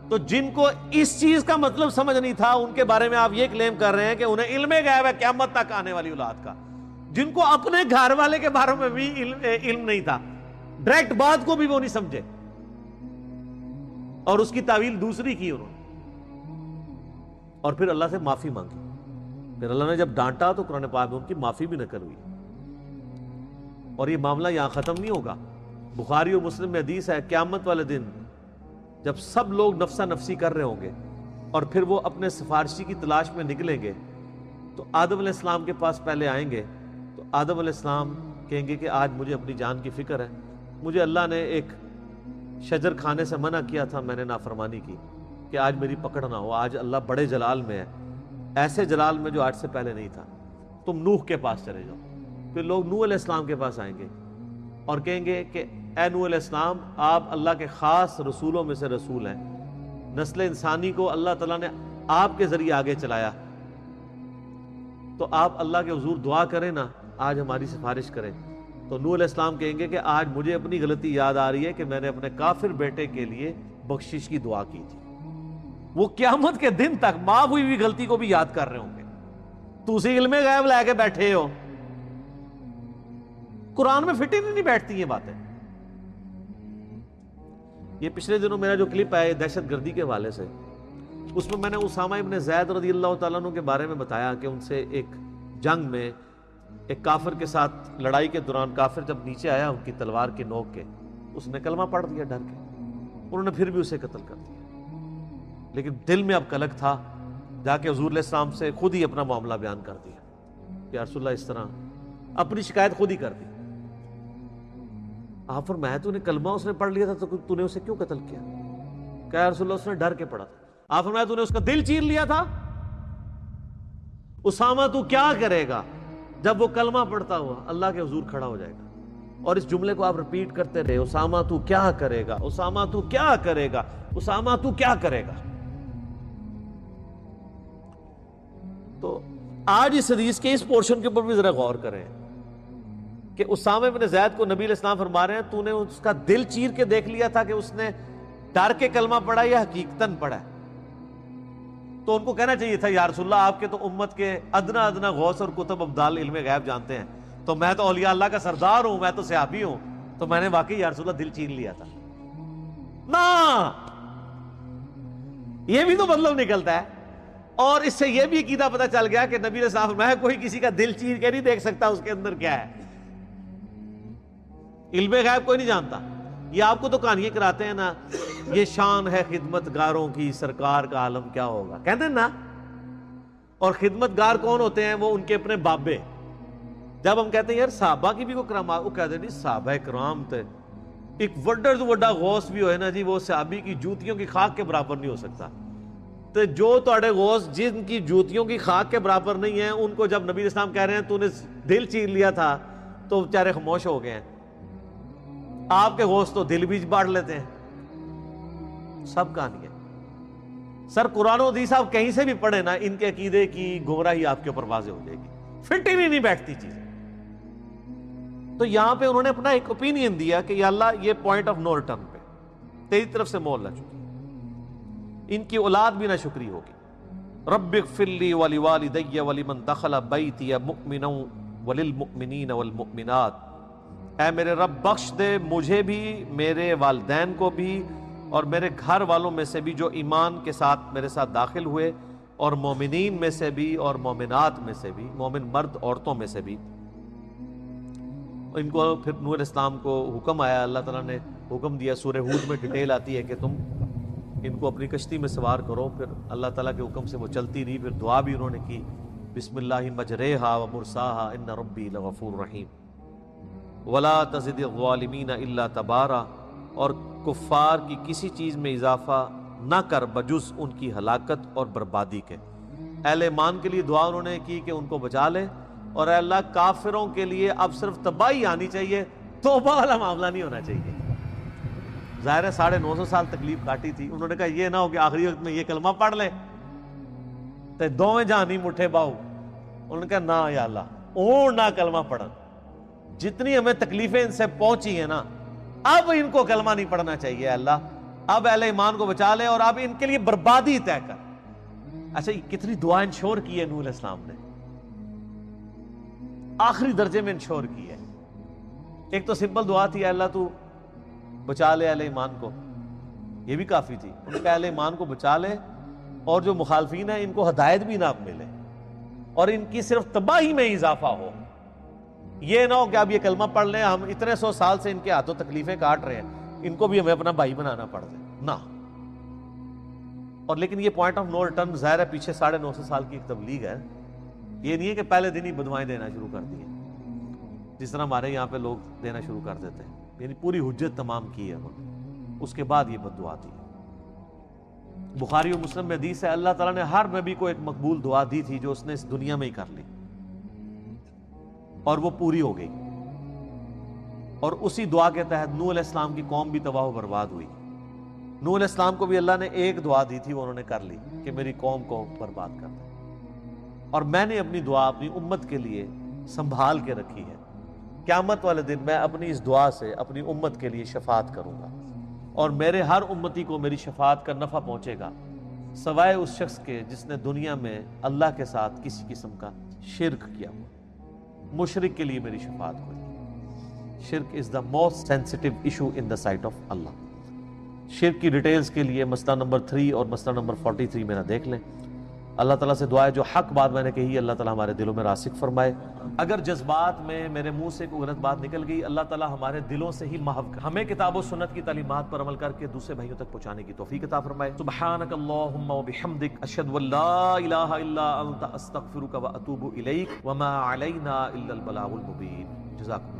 تو جن کو اس چیز کا مطلب سمجھ نہیں تھا ان کے بارے میں آپ یہ کلیم کر رہے ہیں کہ انہیں علم غیب ہے قیامت تک آنے والی اولاد کا. جن کو اپنے گھر والے کے بارے میں بھی علم نہیں تھا، ڈائریکٹ بات کو بھی وہ نہیں سمجھے اور اس کی تعویل دوسری کی انہوں نے، اور پھر اللہ سے معافی مانگی. پھر اللہ نے جب ڈانٹا تو قرآن پاک میں ان کی معافی بھی نقل ہوئی. اور یہ معاملہ یہاں ختم نہیں ہوگا. بخاری اور مسلم میں حدیث ہے قیامت والے دن جب سب لوگ نفسا نفسی کر رہے ہوں گے اور پھر وہ اپنے سفارشی کی تلاش میں نکلیں گے تو آدم علیہ السلام کے پاس پہلے آئیں گے. تو آدم علیہ السلام کہیں گے کہ آج مجھے اپنی جان کی فکر ہے، مجھے اللہ نے ایک شجر کھانے سے منع کیا تھا، میں نے نافرمانی کی کہ آج میری پکڑ نہ ہو. آج اللہ بڑے جلال میں ہے، ایسے جلال میں جو آج سے پہلے نہیں تھا. تم نوح کے پاس چلے جاؤ. پھر لوگ نوح علیہ السلام کے پاس آئیں گے اور کہیں گے کہ اے نوح علیہ السلام آپ اللہ کے خاص رسولوں میں سے رسول ہیں، نسل انسانی کو اللہ تعالیٰ نے آپ کے ذریعے آگے چلایا، تو آپ اللہ کے حضور دعا کریں نا، آج ہماری سفارش کریں. تو نوح علیہ السلام کہیں گے کہ آج مجھے اپنی غلطی یاد آ رہی ہے کہ میں نے اپنے کافر بیٹے کے لیے بخشش کی دعا کی تھی. وہ قیامت کے دن تک معاف ہوئی ہوئی غلطی کو بھی یاد کر رہے ہوں گے. تو اسی علم غیب لے کے بیٹھے ہو. قرآن میں فٹ ہی نہیں بیٹھتی یہ باتیں. یہ پچھلے دنوں میرا جو کلپ ہے دہشت گردی کے حوالے سے، اس میں میں نے اسامہ ابن زید رضی اللہ تعالیٰ عنہ کے بارے میں بتایا کہ ان سے ایک جنگ میں ایک کافر کے ساتھ لڑائی کے دوران کافر جب نیچے آیا ان کی تلوار کے نوک کے، اس نے کلمہ پڑھ دیا ڈر کے. انہوں نے پھر بھی اسے قتل کر دیا. لیکن دل میں اب کلک تھا، جا کے حضور علیہ السلام سے خود ہی اپنا معاملہ بیان کر دیا کہ یا رسول اللہ اس طرح اپنی شکایت خود ہی کر دی. آپ فرمایا تو نے کلمہ اس نے پڑھ لیا تھا تو نے اسے کیوں قتل کیا؟ کہ یا رسول اللہ اس نے ڈر کے پڑھا تھا. آپ فرمایا تو نے اس کا دل چیر لیا تھا. اسامہ تو کیا کرے گا جب وہ کلمہ پڑھتا ہوا اللہ کے حضور کھڑا ہو جائے گا اور اس جملے کو آپ ریپیٹ کرتے رہے، اسامہ تو کیا کرے گا، اسامہ تو کیا کرے گا، اسامہ تو کیا کرے گا. تو آج اس حدیث کے اس پورشن کے اوپر بھی ذرا غور کریں کہ اسامہ بن زید کو نبی علیہ السلام فرما رہے ہیں تو نے اس کا دل چیر کے دیکھ لیا تھا کہ اس نے ڈر کے کلمہ پڑھا یا حقیقتاً پڑھا ہے. تو ان کو کہنا چاہیے تھا یا رسول اللہ آپ کے تو امت کے ادنا ادنا غوث اور کتب ابدال علم غیب جانتے ہیں، تو میں تو اولیاء اللہ کا سردار ہوں، میں تو صحابی ہوں، تو میں نے واقعی یا رسول اللہ دل چیر لیا تھا. نا یہ بھی تو مطلب نکلتا ہے. اور اس سے یہ بھی عقیدہ پتہ چل گیا کہ نبی علیہ السلام میں کوئی کسی کا دل چیر کے نہیں دیکھ سکتا اس کے اندر کیا ہے. علم غیب کوئی نہیں جانتا. یہ آپ کو تو کہانیاں کراتے ہیں نا، یہ شان ہے خدمت گاروں کی، سرکار کا عالم کیا ہوگا کہتے ہیں نا. اور خدمت گار کون ہوتے ہیں؟ وہ ان کے اپنے بابے. جب ہم کہتے ہیں یار صحابہ کی بھی کوئی کرامات، وہ کہتے ہیں نہیں صحابہ کرام تھے، ایک وڈا تو وڈا غوث بھی ہوئے نا جی، وہ صحابی کی جوتیوں کی خاک کے برابر نہیں ہو سکتا. تو جو تواڈے غوث جن کی جوتیوں کی خاک کے برابر نہیں ہیں، ان کو جب نبی اسلام کہہ رہے ہیں تو نے دل چیر لیا تھا تو بیچارے خاموش ہو گئے ہیں۔ آپ کے غوث تو دل بھی بانٹ لیتے ہیں۔ سب کہانی ہے سر، قرآن و حدیث آپ کہیں سے بھی پڑھیں نا، ان کے عقیدے کی گمراہی آپ کے اوپر واضح ہو جائے گی، فٹ ہی نہیں بیٹھتی چیزیں۔ تو یہاں پہ انہوں نے اپنا ایک اوپینین دیا کہ یا اللہ یہ پوائنٹ آف نو ریٹرن پہ تیری طرف سے مول نہ چکی، ان کی اولاد بھی نہ شکری ہوگی۔ رب اغفر لی ولوالدی ولمن دخل بیتی مؤمنا وللمؤمنین والمؤمنات، اے میرے رب بخش دے مجھے بھی، میرے والدین کو بھی، اور میرے گھر والوں میں سے بھی جو ایمان کے ساتھ میرے ساتھ داخل ہوئے، اور مومنین میں سے بھی اور مومنات میں سے بھی، مومن مرد عورتوں میں سے بھی۔ ان کو پھر نوح علیہ السلام کو حکم آیا، اللہ تعالیٰ نے حکم دیا، سورہ ہود میں ڈیٹیل آتی ہے کہ تم ان کو اپنی کشتی میں سوار کرو۔ پھر اللہ تعالیٰ کے حکم سے وہ چلتی رہی، پھر دعا بھی انہوں نے کی، بسم اللہ مجریہا و مرساہا ان ربی لغفور رحیم ولا تزد الظالمین الا تبارا، اور کفار کی کسی چیز میں اضافہ نہ کر بجز ان کی ہلاکت اور بربادی کے۔ اہل ایمان کے لیے دعا انہوں نے کی کہ ان کو بچا لے، اور اے اللہ کافروں کے لیے اب صرف تباہی آنی چاہیے، توبہ والا معاملہ نہیں ہونا چاہیے۔ ظاہر ہے 950 سال تکلیف کاٹی تھی، انہوں نے کہا یہ نہ ہو کہ آخری وقت میں یہ کلمہ پڑھ لیں تے دوویں جہانی مٹھے باؤ۔ انہوں نے کہا نہ یا اللہ اور نہ کلمہ پڑھن، جتنی ہمیں تکلیفیں ان سے پہنچی ہیں نا، اب ان کو کلمہ نہیں پڑھنا چاہیے اللہ، اب اہل ایمان کو بچا لے اور اب ان کے لیے بربادی طے کر۔ اچھا یہ کتنی دعا انشور کی ہے نوح علیہ السلام نے، آخری درجے میں انشور کی ہے۔ ایک تو سمپل دعا تھی، اللہ تو بچا لے اہل ایمان کو، یہ بھی کافی تھی۔ انہوں نے کہا اہل ایمان کو بچا لے، اور جو مخالفین ہیں ان کو ہدایت بھی نہ ملے، اور ان کی صرف تباہی میں اضافہ ہو۔ یہ نہ ہو کہ اب یہ کلمہ پڑھ لیں، ہم اتنے 100 سال سے ان کے ہاتھوں تکلیفیں کاٹ رہے ہیں، ان کو بھی ہمیں اپنا بھائی بنانا پڑ جائے نہ۔ اور لیکن یہ پوائنٹ آف نو ریٹرن ظاہر ہے پیچھے 950 سال کی ایک تبلیغ ہے، یہ نہیں ہے کہ پہلے دن ہی بدوائیں دینا شروع کر دی ہیں جس طرح ہمارے یہاں پہ لوگ دینا شروع کر دیتے ہیں، یعنی پوری حجت تمام کی ہے انہوں نے، اس کے بعد یہ بد دعا دی۔ بخاری و مسلم میں حدیث ہے اللہ تعالیٰ نے ہر نبی کو ایک مقبول دعا دی تھی جو اس نے اس دنیا میں ہی کر لی، اور وہ پوری ہو گئی، اور اسی دعا کے تحت نوح علیہ السلام کی قوم بھی تباہ و برباد ہوئی۔ نوح علیہ السلام کو بھی اللہ نے ایک دعا دی تھی، وہ انہوں نے کر لی کہ میری قوم کو برباد کر دے، اور میں نے اپنی دعا اپنی امت کے لیے سنبھال کے رکھی ہے۔ قیامت والے دن میں اپنی اس دعا سے اپنی امت کے لیے شفاعت کروں گا، اور میرے ہر امتی کو میری شفاعت کا نفع پہنچے گا، سوائے اس شخص کے جس نے دنیا میں اللہ کے ساتھ کسی قسم کا شرک کیا ہوا۔ مشرک کے لیے میری شفاعت ہوئی۔ Shirk is the most sensitive issue in the sight of Allah. شرک کی ڈیٹیلز کے لیے مسئلہ نمبر 3 اور مسئلہ نمبر 43 میرا دیکھ لیں۔ اللہ تعالیٰ سے دعا ہے جو حق بات میں نے کہی اللہ تعالیٰ ہمارے دلوں میں راسخ فرمائے۔ اگر جذبات میں میرے منہ سے کوئی غلط بات نکل گئی، اللہ تعالیٰ ہمارے دلوں سے ہی محو کر ہمیں کتاب و سنت کی تعلیمات پر عمل کر کے دوسرے بھائیوں تک پہنچانے کی توفیق عطا فرمائے۔ سبحانک اللہم و بحمدک، اشہد ان لا الہ الا انت، استغفرک و اتوب الیک، وما علینا الا البلاغ المبین۔ جزاکم